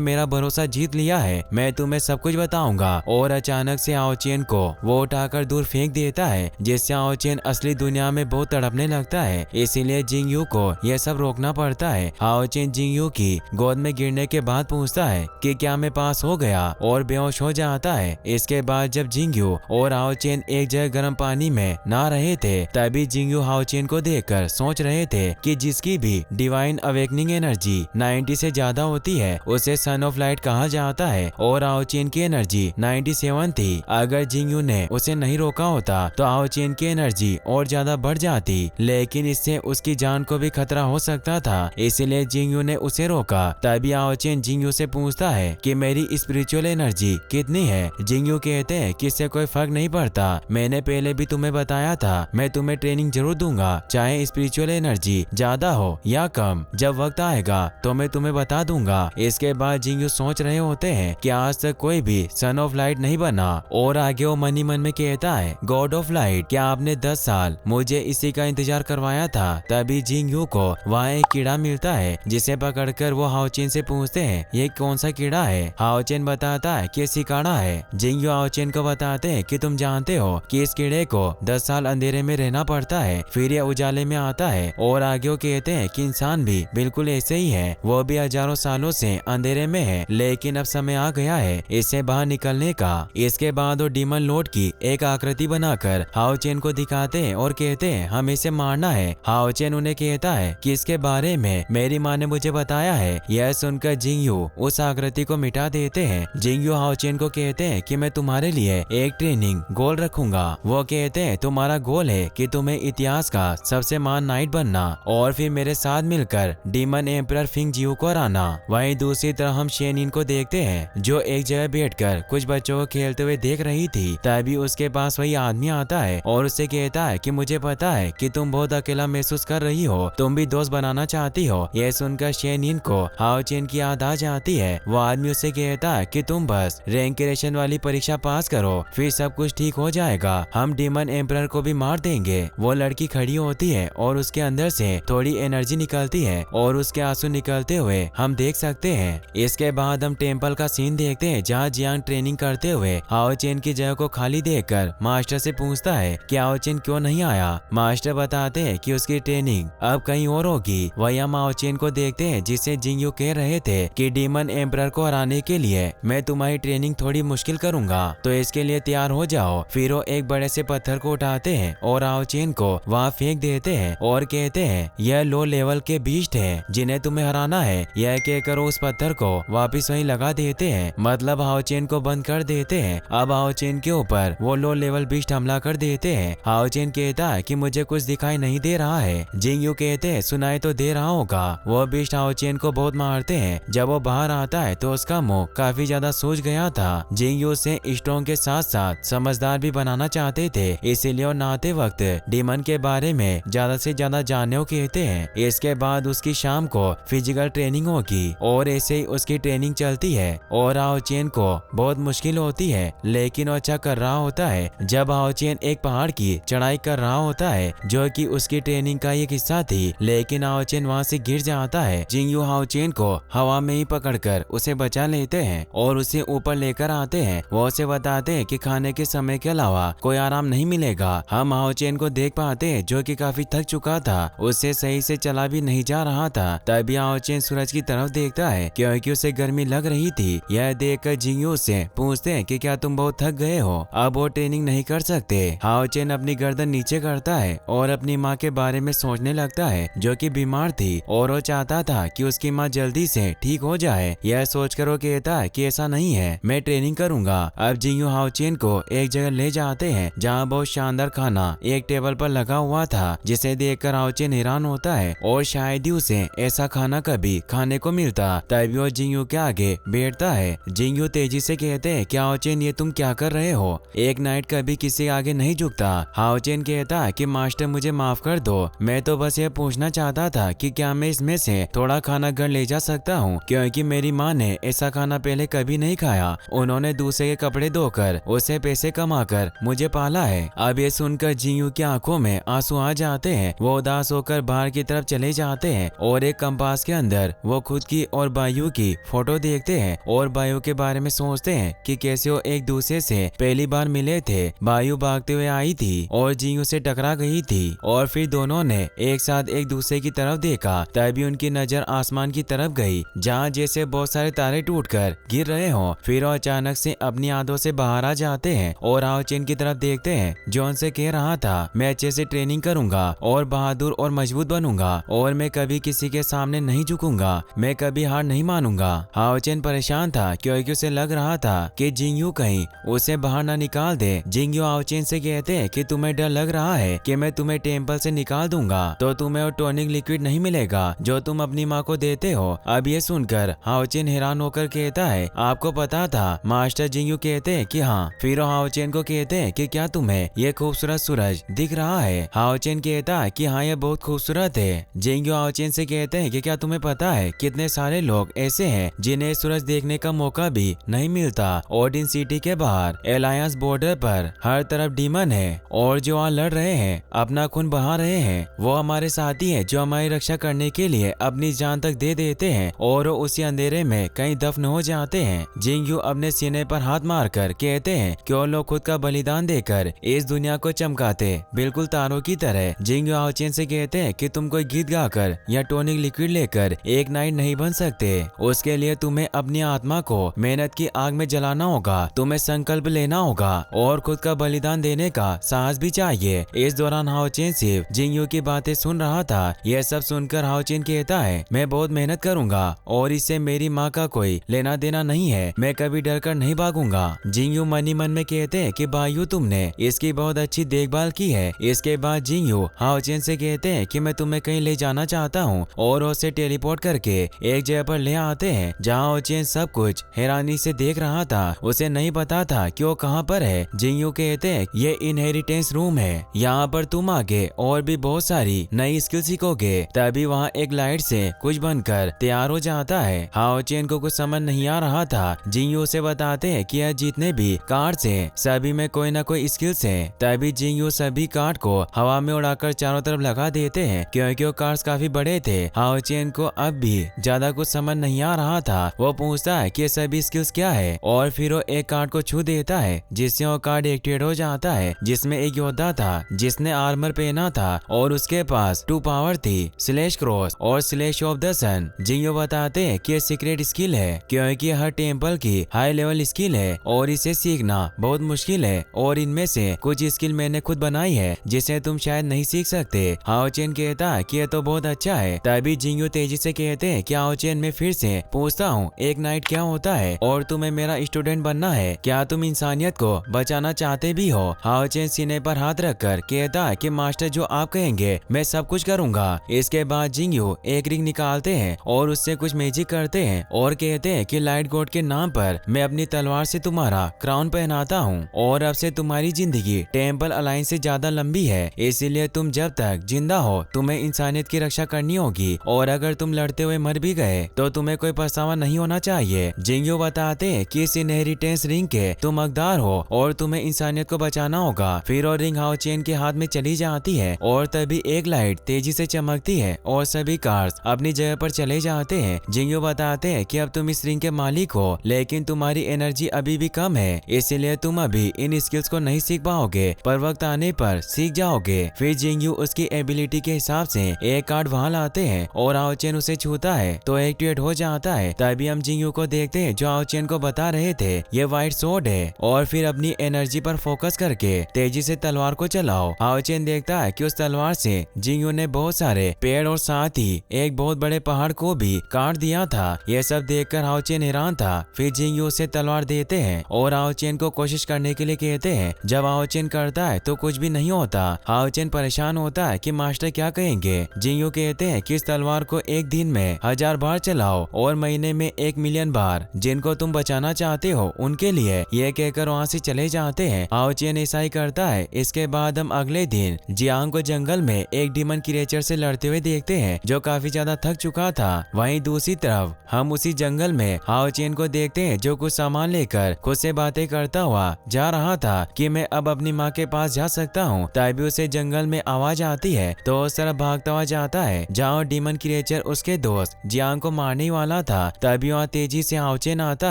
मेरा भरोसा जीत लिया है, मैं तुम्हें सब कुछ बताऊंगा। और अचानक से हाओ चेन को वो उठाकर दूर फेंक देता है, जिससे हाओ चेन असली दुनिया में बहुत तड़पने लगता है। इसीलिए जिंगयू को यह सब रोकना पड़ता है। हाओ चेन जिंगयू की गोद में गिरने के बाद पूछता है कि क्या मैं पास हो गया, और बेहोश हो जाता है। इसके बाद जब जिंगयू और हाओ चेन एक जगह गर्म पानी में नहा रहे थे, तभी जिंगयू हाओ चेन को देखकर सोच रहे थे कि जिसकी भी डिवाइन अवेकनिंग एनर्जी 90 से ज्यादा होती है उसे सन ऑफ लाइट कहा जाता है, और हाओ चेन की एनर्जी 97 थी। अगर जिंगयू ने उसे नहीं रोका होता तो हाओ चेन की एनर्जी और ज्यादा बढ़ जाती, लेकिन इससे उसकी जान को भी खतरा हो सकता था। इसीलिए जिंगयू ने उसे रोका। तभी हाओ चेन जिंगयू से पूछता है कि मेरी स्पिरिचुअल एनर्जी कितनी है। जिंगयू कहते हैं कि इससे कोई फर्क नहीं पड़ता, मैंने पहले भी तुम्हें बताया था, मैं तुम्हें ट्रेनिंग जरूर दूंगा, चाहे स्पिरिचुअल एनर्जी ज्यादा हो या कम, जब वक्त आएगा तो मैं तुम्हें बता दूंगा। इसके बाद जिंगयू सोच रहे होते हैं कि आज तक कोई भी सन ऑफ लाइट नहीं बना, और आगे वो मन ही मन में कहता है गॉड ऑफ लाइट, क्या आपने 10 साल मुझे इसी का इंतजार करवाया था। तभी जिंगयू को वहाँ एक कीड़ा मिलता है, जिसे पकड़कर वो हाओ चेन से पूछते हैं ये कौन सा कीड़ा है। हाओ चेन बताता है कि सिकाड़ा है। जिंगयू हाओ चेन को बताते हैं कि तुम जानते हो कि इस कीड़े को 10 साल अंधेरे में रहना पड़ता है, फिर ये उजाले में आता है। और आगे वो कहते हैं कि इंसान भी बिल्कुल ऐसे ही है, वो भी हजारों सालों से अंधेरे में है, लेकिन अब समय आ गया है इससे बाहर निकलने का। इसके बाद वो डीमन लॉर्ड की एक आकृति बनाकर हाओ चेन को दिखाते हैं और कहते हैं हमें इसे मारना है। हाओ चेन उन्हें कहता है कि इसके बारे में मेरी माँ ने मुझे बताया है। यह सुनकर जिंगयू उस आकृति को मिटा देते हैं। जिंगयू हाओ चेन को कहते हैं कि मैं तुम्हारे लिए एक ट्रेनिंग गोल रखूंगा। वो कहते हैं तुम्हारा गोल है कि तुम्हें इतिहास का सबसे महान नाइट बनना और फिर मेरे साथ मिलकर डीमन एम्परर फिंग जियो को हराना। वहीं दूसरी तरफ हम शेनिन को देखते हैं जो एक जगह बैठकर कुछ बच्चों को खेलते हुए देख रही थी। तभी उसके पास वही आदमी आता है और उससे कहता है कि मुझे पता है कि तुम बहुत अकेला महसूस कर रही हो, तुम भी दोस्त बनाना चाहती हो। यह सुनकर शेनिन को हाओ चेन की याद आ जाती है। वो आदमी उससे कहता है कि तुम बस रैंकेशन वाली परीक्षा पास करो, फिर सब कुछ ठीक हो जाएगा, हम डीमन एम्परर को भी मार देंगे। वो लड़की खड़ी होती है और उसके अंदर से थोड़ी एनर्जी निकलती है और उसके आंसू निकलते हुए हम देख सकते हैं। इसके बाद हम टेम्पल का सीन देखते हैं जहाँ जियांग ट्रेनिंग करते हुए हाओ चेन की जगह को खाली देखकर मास्टर से पूछता है कि हाओ चेन क्यों नहीं आया। मास्टर बताते हैं कि उसकी ट्रेनिंग अब कहीं और होगी। वही हम हाओ चेन को देखते हैं जिससे जिंगयू कह रहे थे कि डीमन एम्परर को हराने के लिए मैं तुम्हारी ट्रेनिंग थोड़ी मुश्किल करूंगा, तो इसके लिए तैयार हो जाओ। फिर वो एक बड़े से पत्थर को उठाते हैं और हाओ चेन को वहाँ फेंक देते हैं और कहते हैं यह लो लेवल के बीस्ट है जिन्हें तुम्हें हराना है। यह कहकर उस पत्थर को वापिस वहीं लगा देते हैं, मतलब हाओ चेन को बंद कर देते हैं। अब हाओ चेन के ऊपर वो लो लेवल बीस्ट हमला कर देते हैं। हाओ चेन कहता है कि मुझे कुछ दिखाई नहीं दे रहा है। जिंगयू कहते हैं सुनाई तो दे रहा होगा। वो बीस्ट हाओ चेन को बहुत मारते हैं। जब वो बाहर आता है तो उसका मुंह काफी ज्यादा सूज गया था। जिंगयू उसे स्ट्रॉन्ग के साथ साथ समझदार भी बनाना चाहते थे, इसीलिए वो नहाते वक्त डीमन के बारे में ज्यादा से ज्यादा जानने को कहते हैं। इसके बाद उसकी शाम को फिजिकल ट्रेनिंग होगी और ऐसे ही उसकी ट्रेनिंग चलती है और हाओ चेन को बहुत मुश्किल होती है, लेकिन वो अच्छा कर रहा होता है। जब हाओ चेन एक पहाड़ की चढ़ाई कर रहा होता है जो कि उसकी ट्रेनिंग का एक हिस्सा थी, लेकिन हाओ चेन वहाँ से गिर जाता है। जिंगयू हाओ चेन को हवा में ही पकड़कर उसे बचा लेते हैं और उसे ऊपर लेकर आते हैं। वो उसे बताते हैं कि खाने के समय के अलावा कोई आराम नहीं मिलेगा। हम हाओ चेन को देख पाते हैं जो कि काफी थक चुका था, उससे सही से चला भी नहीं जा रहा था। तभी हाओ चेन सूरज की तरफ देखता है क्योंकि उसे गर्मी लग रही थी। यह देखकर जिंगयू से पूछते हैं कि क्या तुम बहुत थक गए हो, अब वो ट्रेनिंग नहीं कर सकते। हाओ चेन अपनी गर्दन नीचे करता है और अपनी माँ के बारे में सोचने लगता है जो कि बीमार थी और वो चाहता था कि उसकी माँ जल्दी से ठीक हो जाए। यह सोचकर वो कहता है कि ऐसा नहीं है, मैं ट्रेनिंग करूंगा। अब जिंगयू हाओ चेन को एक जगह ले जाते हैं जहाँ बहुत शानदार खाना एक टेबल पर लगा हुआ था, जिसे देखकर हाओ चेन हैरान हैरान होता है और शायद ही उसे ऐसा खाना कभी खाने को मिलता। तभी वो जिंगयू के आगे बैठता है। जिंगयू तेजी से कहते हैं कि हाओचेन ये तुम क्या कर रहे हो, एक नाइट कभी किसी आगे नहीं झुकता। हाओचेन कहता है कि मास्टर मुझे माफ कर दो, मैं तो बस ये पूछना चाहता था कि क्या मैं इसमें से थोड़ा खाना घर ले जा सकता हूँ, क्योंकि मेरी माँ ने ऐसा खाना पहले कभी नहीं खाया। उन्होंने दूसरे के कपड़े धोकर उससे पैसे कमाकर मुझे पाला है। अब ये सुनकर जिंगयू की आंखों में आंसू आ जाते हैं। वो उदास होकर बाहर की तरफ चले जाते हैं और एक कंपास के अंदर वो खुद की और बायू की फोटो देखते हैं और बायू के बारे में सोचते हैं कि कैसे वो एक दूसरे से पहली बार मिले थे। बायू भागते हुए आई थी और जिंगयू से टकरा गई थी और फिर दोनों ने एक साथ एक दूसरे की तरफ देखा। तभी उनकी नजर आसमान की तरफ गई जहाँ जैसे बहुत सारे तारे टूटकर गिर रहे हो। फिर वो अचानक से अपनी यादों से बाहर आ जाते हैं और हाओचेन की तरफ देखते हैं जो उनसे कह रहा था मैं अच्छे से ट्रेनिंग करूंगा और बहादुर और मजबूत बनूंगा और मैं कभी किसी के सामने नहीं झुकूंगा, मैं कभी हार नहीं मानूंगा। हाओचेन परेशान था क्योंकि उसे लग रहा था कि जिंगयू कहीं उसे बाहर ना निकाल दे। जिंगयू हाओचेन से कहते हैं कि तुम्हें डर लग रहा है कि मैं तुम्हें टेम्पल से निकाल दूंगा तो तुम्हें वो टॉनिक लिक्विड नहीं मिलेगा जो तुम अपनी माँ को देते हो। अब ये सुनकर हाओचेन हैरान होकर कहता है आपको पता था? मास्टर जिंगयू कहते हैं कि हाँ। फिर हाओचेन को कहते हैं कि क्या तुम्हें ये खूबसूरत सूरज दिख रहा है? हाओचेन कहता है कि हाँ ये बहुत खूबसूरत है। जिंगयू हाओचेन से कहते हैं कि क्या तुम्हें पता है कितने सारे लोग ऐसे हैं जिन्हें सूरज देखने का मौका भी नहीं मिलता। ओडिन सिटी के बाहर एलायंस बॉर्डर पर हर तरफ डीमन है और जो वहाँ लड़ रहे हैं अपना खून बहा रहे हैं वो हमारे साथी हैं जो हमारी रक्षा करने के लिए अपनी जान तक दे देते हैं और उसी अंधेरे में कहीं दफन हो जाते हैं। जिंगयू अपने सीने पर हाथ मारकर कहते हैं कि वो लोग खुद का बलिदान देकर इस दुनिया को चमकाते बिल्कुल तारों की तरह। जिंगयू हाओचेन से कहते हैं कि तुम कोई गीत गाकर या टॉनिक लिक्विड लेकर एक नाइट नहीं बन सकते, उसके लिए तुम्हें अपनी आत्मा को मेहनत की आग में जलाना होगा, तुम्हें संकल्प लेना होगा और खुद का बलिदान देने का साहस भी चाहिए। इस दौरान हाओचेन सिर्फ जिंगयू की बातें सुन रहा था। यह सब सुनकर हाओचेन कहता है मैं बहुत मेहनत करूंगा और इससे मेरी माँ का कोई लेना देना नहीं है, मैं कभी डर कर नहीं भागूंगा। जिंगयू मन ही मन में कहते हैं कि बायू तुमने इसकी बहुत अच्छी देखभाल की है। इसके बाद जिंगयू हाओचेन से कहते हैं कि मैं तुम्हें कहीं ले जाना चाहता हूँ और उसे टेलीपोर्ट करके एक जगह पर ले आते हैं जहाँ हाओचेन सब कुछ हैरानी से देख रहा था। उसे नहीं पता था कि वो कहाँ पर है। जिंगयू कहते हैं ये इनहेरिटेंस रूम है, यहाँ पर तुम आगे और भी बहुत सारी नई स्किल सीखोगे। तभी वहाँ एक लाइट से कुछ बनकर तैयार हो जाता है। हाओचेन को कुछ समझ नहीं आ रहा था। जिंगयू से बताते हैं कि यह जितने भी कार्ड्स हैं सभी में कोई ना कोई स्किल्स है। तभी जिंगयू सभी कार्ड को हवा में उड़ाकर चारों तरफ लगा देते हैं क्योंकि वो कार्ड्स काफी बड़े थे। हाओचेन को अब भी ज्यादा कुछ समझ नहीं आ रहा था। वो पूछता है कि सभी स्किल्स क्या है और फिर वो एक कार्ड को छू देता है जिससे वो कार्ड एक्टिवेट हो जाता है जिसमें एक योद्धा था जिसने आर्मर पहना था और उसके पास 2 पावर थी, स्लैश क्रॉस और स्लैश ऑफ द सन। जिंगयू बताते हैं कि ये सीक्रेट स्किल है क्योंकि हर टेम्पल की हाई लेवल स्किल है और इसे सीखना बहुत मुश्किल है और इनमें से कुछ स्किल मैंने खुद बनाई है जिसे तुम शायद नहीं सीख सकते। हाओचेन कहता है कि यह तो बहुत अच्छा है। तभी जिंगयू तेजी से कहते हैं कि हाओचेन मैं फिर से पूछता हूँ एक नाइट क्या होता है और तुम्हें मेरा स्टूडेंट बनना है, क्या तुम इंसानियत को बचाना चाहते भी हो? हाओचेन सीने पर हाथ रखकर कहता है कि मास्टर जो आप कहेंगे मैं सब कुछ करूंगा। इसके बाद जिंगयू एक रिंग निकालते हैं और उससे कुछ मैजिक करते हैं और कहते हैं कि लाइट गॉड के नाम पर मैं अपनी तलवार से तुम्हारा क्राउन पहनाता हूँ और अब से तुम्हारी जिंदगी टेम्पल अलायंस से ज्यादा लंबी है, इसीलिए तुम जब तक जिंदा हो तुम्हें इंसानियत की रक्षा करनी होगी और अगर तुम लड़ते हुए मर भी गए तो तुम्हें कोई पछतावा नहीं होना चाहिए। जिंगयू बताते हैं कि इस इनहेरिटेंस रिंग के तुम हकदार हो और तुम्हें इंसानियत को बचाना होगा। फिर और रिंग हाओचेन के हाथ में चली जाती है और तभी एक लाइट तेजी से चमकती है और सभी कार्ड्स अपनी जगह पर चले जाते हैं। जिंगयू बताते हैं कि अब तुम इस रिंग के मालिक हो लेकिन तुम्हारी एनर्जी अभी भी कम है, इसलिए तुम अभी इन स्किल्स को नहीं सीख पाओगे पर वक्त आने पर सीख जाओगे। फिर जिंगयू उसकी एबिलिटी के हिसाब से एक कार्ड वहाँ लाते हैं और हाओचेन उसे छूता है तो एक्टिवेट हो जाता है। तभी हम जिंगयू को देखते हैं जो हाओचेन को बता रहे थे ये व्हाइट सोर्ड है और फिर अपनी एनर्जी पर फोकस करके तेजी से तलवार को चलाओ। हाओचेन देखता है कि उस तलवार से जिंगयू ने बहुत सारे पेड़ और साथ ही एक बहुत बड़े पहाड़ को भी काट दिया था। यह सब देखकर हाओचेन हैरान था। फिर जिंगयू उसे तलवार देते हैं और हाओचेन को कोशिश करने के लिए कहते हैं। जब हाओचेन करता है तो कुछ भी नहीं होता। हाओचेन परेशान होता है कि मास्टर क्या कहेंगे। जिंगयू कहते हैं कि इस तलवार को एक दिन में 1000 बार चलाओ और महीने में 1 मिलियन बार। जिनको तुम बचाना चाहते हो उनके लिए, ये कहकर वहाँ से चले जाते हैं। हाओ चेन ऐसा ही करता है। इसके बाद हम अगले दिन जियांग को जंगल में एक डीमन क्रिएचर से लड़ते हुए देखते हैं जो काफी ज्यादा थक चुका था। वहीं दूसरी तरफ हम उसी जंगल में हाओ चेन को देखते हैं जो कुछ सामान लेकर खुद से बातें करता हुआ जा रहा था कि मैं अब अपनी माँ के पास जा सकता हूँ। तभी उसे जंगल में आवाज आती है तो उस तरफ भागता हुआ जाता है जहाँ डीमन क्रिएचर उसके दोस्त जियांग को मारने वाला था। तभी वहाँ तेजी से हाओ चेन आता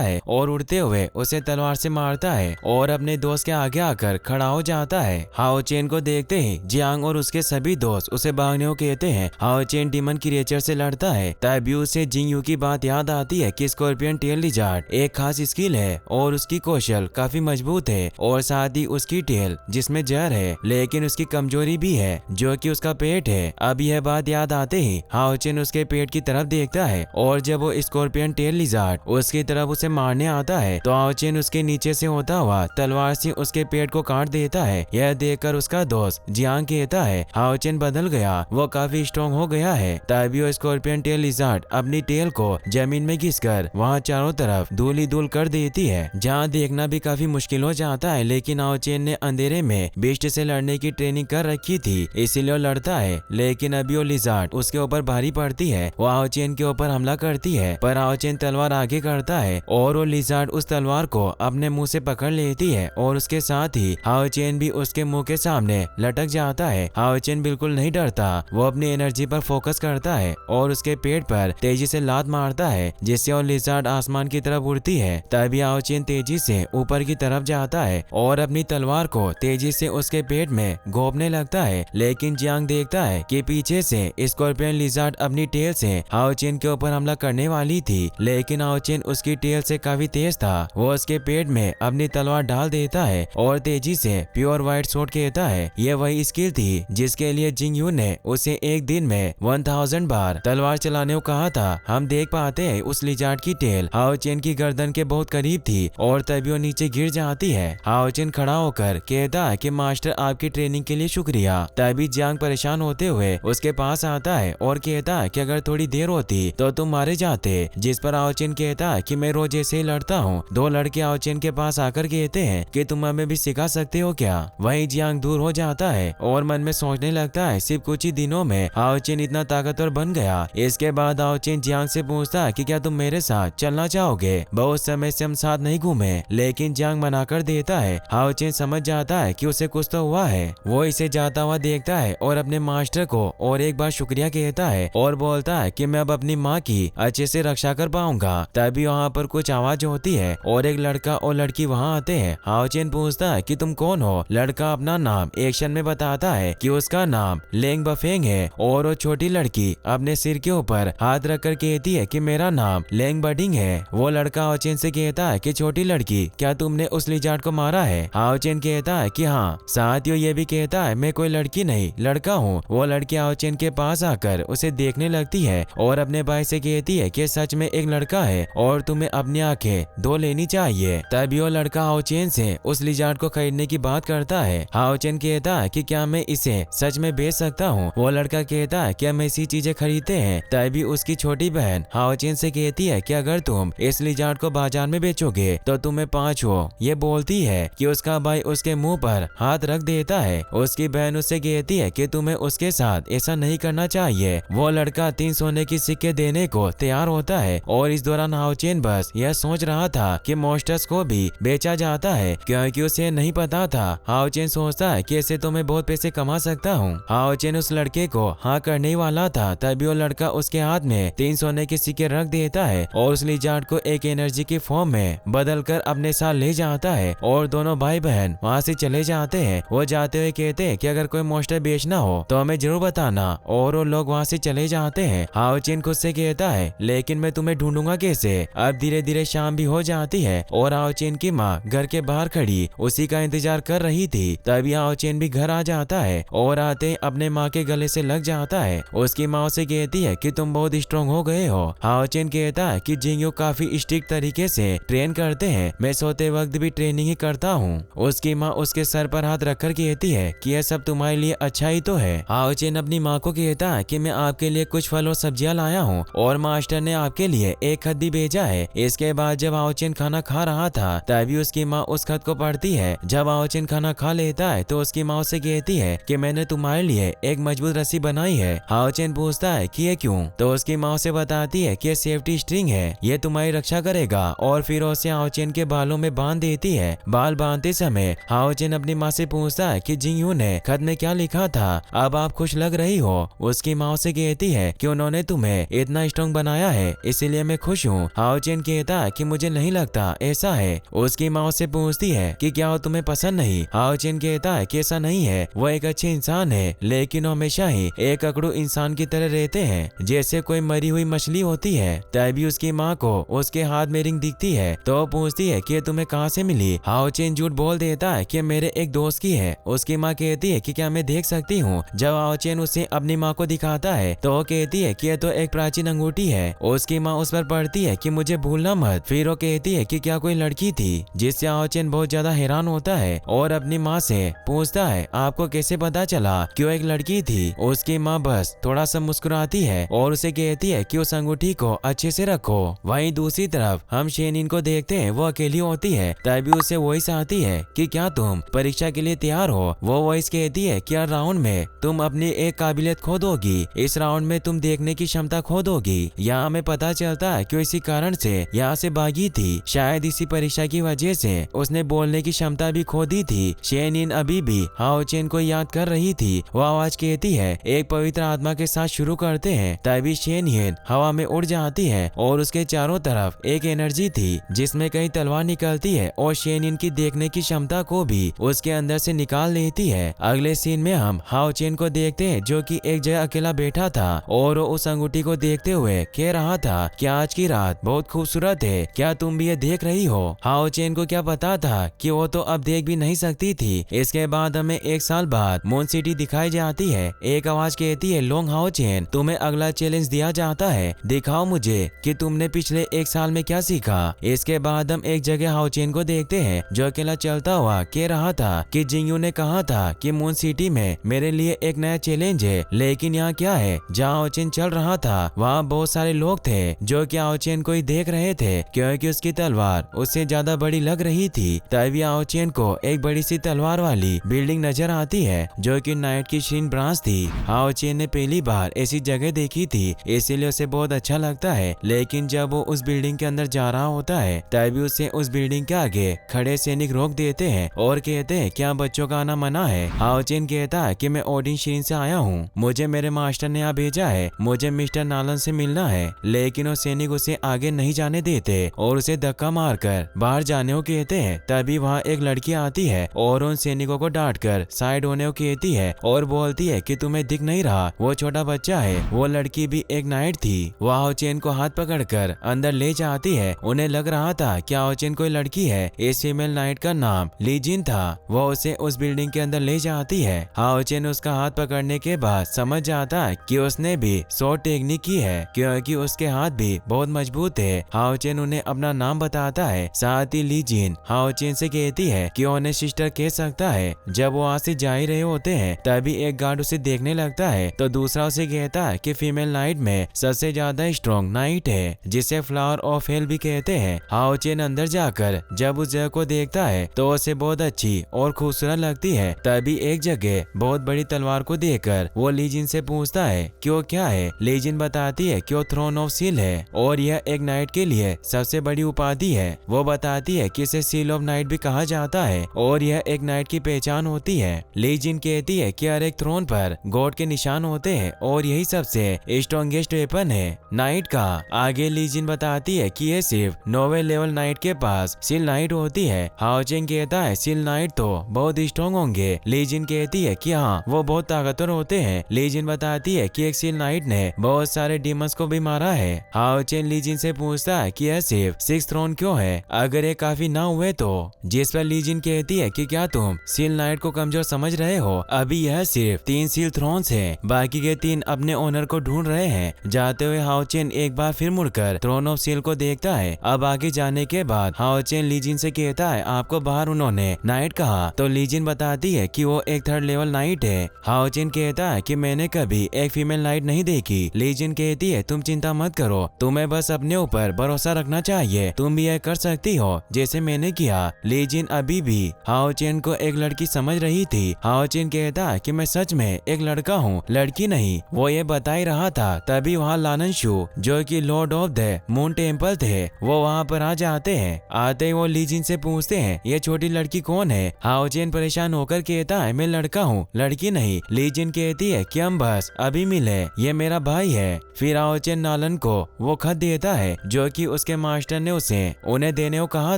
है और उड़ते हुए उसे तलवार से मारता है और अपने दोस्त के आगे आकर खड़ा हो जाता है। हाओ चेन को देखते ही जियांग और उसके सभी दोस्त उसे भागने को कहते हैं। हाओ चेन डीमन क्रिएचर से लड़ता है। तभी उसे जिंगयू की बात याद आती है कि स्कॉर्पियन टेल लिजार्ड एक खास स्किल है और उसकी कौशल काफी मजबूत है और साथ ही उसकी टेल जिसमें जहर है, लेकिन उसकी कमजोरी भी है जो कि उसका पेट है। अब यह बात याद आते ही हाओ चेन उसके पेट की तरफ देखता है और जब वो स्कॉर्पियन टेल लिजार्ड उसकी तरफ उसे मारने आता है तो हाओ चेन उसके नीचे से होता हुआ तलवार से उसके पेट को काट देता है। यह देखकर उसका दोस्त जियांग कहता है हाओ चेन बदल गया, वो काफी स्ट्रॉन्ग हो गया है। तभी वो स्कॉर्पियन टेल लिजार्ड अपनी टेल को जमीन में घिसकर वहाँ चारों तरफ धूल ही धूल कर देती है, जहाँ देखना भी काफी मुश्किल हो जाता है। लेकिन हाओ चेन ने अंधेरे में बीस्ट से लड़ने की ट्रेनिंग कर रखी थी, इसीलिए वो लड़ता है। लेकिन अभी वो लिजार्ड उसके ऊपर भारी पड़ती है, वो हाओ चेन के ऊपर हमला करती है, पर हाओ चेन तलवार आगे करता है और वो लिजार्ड उस तलवार को अपने मुंह से पकड़ लेती है और उसके साथ ही हाओ चेन भी उसके मुंह के सामने लटक जाता है। हाओ चेन बिल्कुल नहीं डरता, वो अपनी एनर्जी पर फोकस करता है और उसके पेट पर तेजी से लात मारता है जिससे वो लिजार्ड आसमान की तरफ उड़ती है। तभी हाओ चेन तेजी से ऊपर की तरफ जाता है और अपनी तलवार को तेजी से उसके पेट में घोंपने लगता है। लेकिन जियांग देखता है कि पीछे से स्कॉर्पियन लिजार्ड अपनी टेल से हाओ चेन के ऊपर हमला करने वाली थी, लेकिन हाओ चेन उसकी टेल से काफी तेज था। वो उसके पेट में अपनी तलवार डाल देता है और तेजी से प्योर व्हाइट स्वॉर्ड कहता है। ये वही स्किल थी जिसके लिए जिंगयू ने उसे एक दिन में 1000 बार तलवार चलाने को कहा था। हम देख पाते हैं उस लिजार्ड की टेल हाओ चेन की गर्दन के बहुत करीब थी और तभी वो नीचे गिर जाती है। हाओ चेन खड़ा होकर कहता है कि मास्टर आपकी ट्रेनिंग के लिए शुक्रिया। तभी जियांग परेशान होते हुए उसके पास आता है और कहता है कि अगर थोड़ी देर होती तो तुम मारे जाते, जिस पर हाओ चेन कहता है कि मैं रोज ऐसे ही लड़ता हूँ। दो लड़के हाओ चेन के पास आकर कहते हैं कि तुम हमें भी सिखा सकते हो क्या। वहीं जियांग दूर हो जाता है और मन में सोचने लगता है सिर्फ कुछ ही दिनों में हाओ चेन इतना ताकतवर बन गया। इसके बाद हाओ चेन जियांग से पूछता है कि क्या तुम मेरे साथ चलना चाहोगे, बहुत समय से हम साथ नहीं घूमे। लेकिन जियांग मना कर देता है। हाओ चेन समझ जाता है कि उसे कुछ तो हुआ है। वो इसे जाता हुआ देखता है और अपने मास्टर को और एक बार शुक्रिया कहता है और बोलता है कि मैं अब अपनी माँ की अच्छे से रक्षा कर पाऊंगा। तभी वहाँ पर कुछ आवाज होती है और एक लड़का और लड़की वहाँ आते हैं। हाओ चेन पूछता है कि तुम कौन हो। लड़का अपना नाम एक्शन में बताता है कि उसका नाम लेंग बफेंग है और वो छोटी लड़की अपने सिर के ऊपर हाथ रखकर कहती है कि मेरा नाम लेंग बडिंग है। वो लड़का हाओ चेन से कहता है कि छोटी लड़की क्या तुमने उस लिजार्ड को मारा है। हाओ चेन कहता है कि हाँ। साथ ही ये भी कहता है मैं कोई लड़की नहीं लड़का हूँ। वो लड़की हाओ चेन के पास आकर उसे देखने लगती है और अपने भाई से कहती है कि सच में एक लड़का है और तुम्हें अपनी आंखें धो लेनी चाहिए। तभी वो लड़का हाओ चेन से उस लिजार्ड को खरीदने की बात करता है। हाओ चेन कहता है कि क्या मैं इसे सच में बेच सकता हूँ। वो लड़का कहता है कि हम ऐसी चीजें खरीदते हैं। तभी उसकी छोटी बहन हाओ चेन से कहती है कि अगर तुम इस लिजार्ड को बाजार में बेचोगे तो तुम्हें 5 हो। ये बोलती है कि उसका भाई उसके मुंह पर हाथ रख देता है। उसकी बहन उससे कहती है कि तुम्हें उसके साथ ऐसा नहीं करना चाहिए। वो लड़का 3 सोने की सिक्के देने को तैयार होता है और इस दौरान हाओ चेन बस यह सोच रहा था कि मॉन्स्टर्स को भी बेचा जाता है क्योंकि उसे नहीं पता था। हाओ चेन सोचता है कि ऐसे तो मैं बहुत पैसे कमा सकता हूँ। हाओ चेन उस लड़के को हाँ करने वाला था, तभी वो लड़का उसके हाथ में 3 सोने के सिक्के रख देता है और उस लिजार्ड को एक एनर्जी की फॉर्म में बदल कर अपने साथ ले जाता है और दोनों भाई बहन वहाँ से चले जाते हैं। वो जाते हुए कहते हैं कि अगर कोई मॉन्स्टर बेचना हो तो हमें जरूर बताना और वो लोग वहाँ से चले जाते हैं। हाओ चेन खुद से कहता है लेकिन मैं तुम्हें ढूंढूंगा कैसे। अब धीरे धीरे शाम भी हो जाती है और हाओ चेन की माँ घर के बाहर खड़ी उसी का इंतजार कर रही थी। तभी हाओ चेन भी घर आ जाता है और आते अपने माँ के गले से लग जाता है। उसकी माँ से कहती है कि तुम बहुत स्ट्रॉन्ग हो गए हो। हाओ चेन कहता है कि जिंगयू काफी स्ट्रिक्ट तरीके से ट्रेन करते हैं, मैं सोते वक्त भी ट्रेनिंग ही करता हूँ। उसकी माँ उसके सर पर हाथ रखकर कहती है कि यह सब तुम्हारे लिए अच्छा ही तो है। हाओ हाओ चेन अपनी माँ को कहता है कि मैं आपके लिए कुछ फल और सब्जियां लाया हूँ और मास्टर ने आपके लिए एक खत भी भेजा है। इसके बाद जब हाओ चेन खाना खा रहा था तभी उसकी माँ उस खत को पढ़ती है। जब हाओ चेन खाना खा लेता है तो उसकी माँ उसे कहती है कि मैंने तुम्हारे लिए एक मजबूत रस्सी बनाई है। हाओ चेन पूछता है कि ये क्यों, तो उसकी माँ उसे बताती है कि ये सेफ्टी स्ट्रिंग है, ये तुम्हारी रक्षा करेगा और फिर उसे हाओ चेन के बालों में बांध देती है। बाल बांधते समय हाओ चेन अपनी माँ से पूछता है कि जिंगयू ने खत में क्या लिखा था, अब आप खुश लग रही हो। उसकी माँ उसे कहती है कि उन्होंने तुम्हें इतना स्ट्रॉन्ग बनाया है इसीलिए मैं खुश हूँ। हाओ चेन कहता है कि मुझे नहीं लगता ऐसा है। उसकी माँ उससे पूछती है कि क्या वो तुम्हें पसंद नहीं। हाओ चेन कहता है कि ऐसा नहीं है, वो एक अच्छे इंसान है लेकिन वो हमेशा ही एक अकड़ू इंसान की तरह रहते हैं जैसे कोई मरी हुई मछली होती है। तभी उसकी माँ को उसके हाथ में रिंग दिखती है तो वो पूछती है कि तुम्हें कहाँ से मिली। हाओ चेन झूठ बोल देता है कि मेरे एक दोस्त की है। उसकी माँ कहती है कि क्या मैं देख सकती हूँ। जब हाओ चेन उसे अपनी माँ को दिखाता है तो वो कहती है कि यह तो एक प्राचीन अंगूठी है। उसकी माँ उस पर पढ़ती है कि मुझे भूलना मत। फिर वो कहती है कि क्या कोई लड़की थी, जिससे हाओ चेन बहुत ज्यादा हैरान होता है और अपनी माँ से पूछता है आपको कैसे पता चला कि वो एक लड़की थी। उसकी माँ बस थोड़ा सा मुस्कुराती है और उसे कहती है कि उस अंगूठी को अच्छे से रखो। वहीं दूसरी तरफ हम शेनिन को देखते हैं, वो अकेली होती है। तभी उसे वॉइस आती है कि क्या तुम परीक्षा के लिए तैयार हो। वो वॉइस कहती है कि हर राउंड में तुम अपनी एक काबिलियत खो दोगी, इस राउंड में तुम देखने की क्षमता खो दोगी। यहाँ हमें पता चलता है कि इसी कारण से यहाँ से भागी थी, शायद इसी परीक्षा की वजह से उसने बोलने की क्षमता भी खो दी थी। शेनिन अभी भी हाओ चेन को याद कर रही थी। वो आवाज कहती है एक पवित्र आत्मा के साथ शुरू करते हैं। तभी शेनिन हवा में उड़ जाती है और उसके चारों तरफ एक एनर्जी थी जिसमें कई तलवार निकलती है और शेनिन की देखने की क्षमता को भी उसके अंदर से निकाल लेती है। अगले सीन में हम हाओ चेन को देखते हैं जो कि एक जगह अकेला बैठा था और वो उस अंगूठी को देखते हुए कह रहा था कि आज की रात बहुत खूबसूरत है, क्या तुम भी ये देख रही हो। हाओ चेन को क्या पता था कि वो तो अब देख भी नहीं सकती थी। इसके बाद हमें एक साल बाद मून सिटी दिखाई जाती है। एक आवाज कहती है लोंग हाओ चेन, तुम्हें अगला चैलेंज दिया जाता है, दिखाओ मुझे कि तुमने पिछले एक साल में क्या सीखा। इसके बाद हम एक जगह हाओ चेन को देखते हैं जो अकेला चलता हुआ कह रहा था कि जिंगयू ने कहा था कि मून सिटी में मेरे लिए एक नया चैलेंज है, लेकिन यहाँ क्या है। जहाँ हाओ चेन चल रहा था वहाँ बहुत सारे लोग थे जो कि हाओ चेन को ही देख रहे थे क्योंकि उसकी तलवार उससे ज्यादा बड़ी लग रही थी। तभी हाओ चेन को एक बड़ी सी तलवार वाली बिल्डिंग नजर आती है जो कि नाइट की शीन ब्रांच थी। हाओ चेन ने पहली बार ऐसी जगह देखी थी इसीलिए उसे बहुत अच्छा लगता है, लेकिन जब वो उस बिल्डिंग के अंदर जा रहा होता है तभी उसे उस बिल्डिंग के आगे खड़े सैनिक रोक देते हैं और कहते हैं क्या बच्चों का आना मना है। हाओ चेन कहता है कि मैं ओडिन शीन से आया हूँ, मुझे मेरे मास्टर ने यहाँ भेजा है, मुझे मिस्टर नालन से मिलना है। लेकिन वो सैनिक उसे आगे नहीं जाने देते और उसे धक्का मारकर बाहर जाने को कहते हैं। तभी वहाँ एक लड़की आती है और उन सैनिकों को डांटकर साइड होने को कहती है और बोलती है कि तुम्हें दिख नहीं रहा वो छोटा बच्चा है। वो लड़की भी एक नाइट थी। वो हाओ चेन को हाथ पकड़कर अंदर ले जाती है। उन्हें लग रहा था कि हाओ चेन कोई लड़की है। इस फीमेल नाइट का नाम ली जिन था। वो उसे उस बिल्डिंग के अंदर ले जाती है। हाओ चेन उसका हाथ पकड़ने के बाद समझ जाता है कि उसने भी शॉर्ट टेक्निक की है क्योंकि उसके हाथ भी बहुत मजबूत है। हाओ चेन उन्हें अपना नाम बताता है। साथ ही ली जिन हाओ चेन से कहती है कि उन्हें सिस्टर कह सकता है। जब वो वहाँ से जा ही रहे होते हैं तभी एक गार्ड उसे देखने लगता है तो दूसरा उसे कहता है कि फीमेल नाइट में सबसे ज्यादा स्ट्रॉन्ग नाइट है जिसे फ्लावर ऑफ हेल भी कहते हैं। हाओ चेन अंदर जाकर जब उस जगह को देखता है तो उसे बहुत अच्छी और खूबसूरत लगती है। तभी एक जगह बहुत बड़ी तलवार को देखकर वो ली जिन से पूछता है कि वो क्या है। ली जिन बताती है कि वो थ्रोन ऑफ सील है और यह एक नाइट के लिए सबसे बड़ी उपाधि है। वो बताती है कि इसे सील ऑफ नाइट भी कहा जाता है और यह एक नाइट की पहचान होती है। ली जिन कहती है कि हर एक थ्रोन पर गॉड के निशान होते हैं और यही सबसे स्ट्रॉन्गेस्ट वेपन है नाइट का। आगे ली जिन बताती है कि यह सिर्फ 9वें लेवल नाइट के पास सील नाइट होती है। हाओ चेन कहता है सील नाइट तो बहुत स्ट्रॉन्ग होंगे। ली जिन कहती है कि हाँ वो बहुत ताकतवर होते हैं। ली जिन बताती है कि एक सील नाइट ने बहुत सारे डीमंस को भी मारा है। हाओ चेन ली जिन से पूछता है कि यह सिर्फ 6 थ्रोन क्यों है, अगर ये काफी ना हुए तो। जिस पर ली जिन कहती है कि क्या तुम सील नाइट को कमजोर समझ रहे हो, अभी यह सिर्फ 3 सील थ्रोन्स है, बाकी के 3 अपने ओनर को ढूंढ रहे हैं। जाते हुए हाओ चेन एक बार फिर मुड़कर थ्रोन ऑफ सील को देखता है। अब आगे जाने के बाद हाओ चेन ली जिन से कहता है आपको बाहर उन्होंने नाइट कहा तो ली जिन बताती है कि वो एक 3rd लेवल नाइट है। हाओ चेन हाओचिन कहता है कि मैंने कभी एक फीमेल नाइट नहीं देखी। लीजिन कहती है तुम चिंता मत करो, तुम्हें बस अपने ऊपर भरोसा रखना चाहिए, तुम भी यह कर सकती हो जैसे मैंने किया। लीजिन अभी भी हाओचिन को एक लड़की समझ रही थी। हाओचिन कहता है कि मैं सच में एक लड़का हूँ, लड़की नहीं। वो ये बता ही रहा था तभी वहाँ लाननशु जो कि Lord of the moon temple थे वो वहाँ पर आ जाते हैं। आते ही वो लीजिन से पूछते हैं ये छोटी लड़की कौन है। हाओचिन परेशान होकर कहता है मैं लड़का हूँ, लड़की नहीं। लीजिन कहती है कि हम बस अभी मिले, ये मेरा भाई है। फिर हाओचिन नालन को वो खत देता है जो कि उसके मास्टर ने उसे उन्हें देने को कहा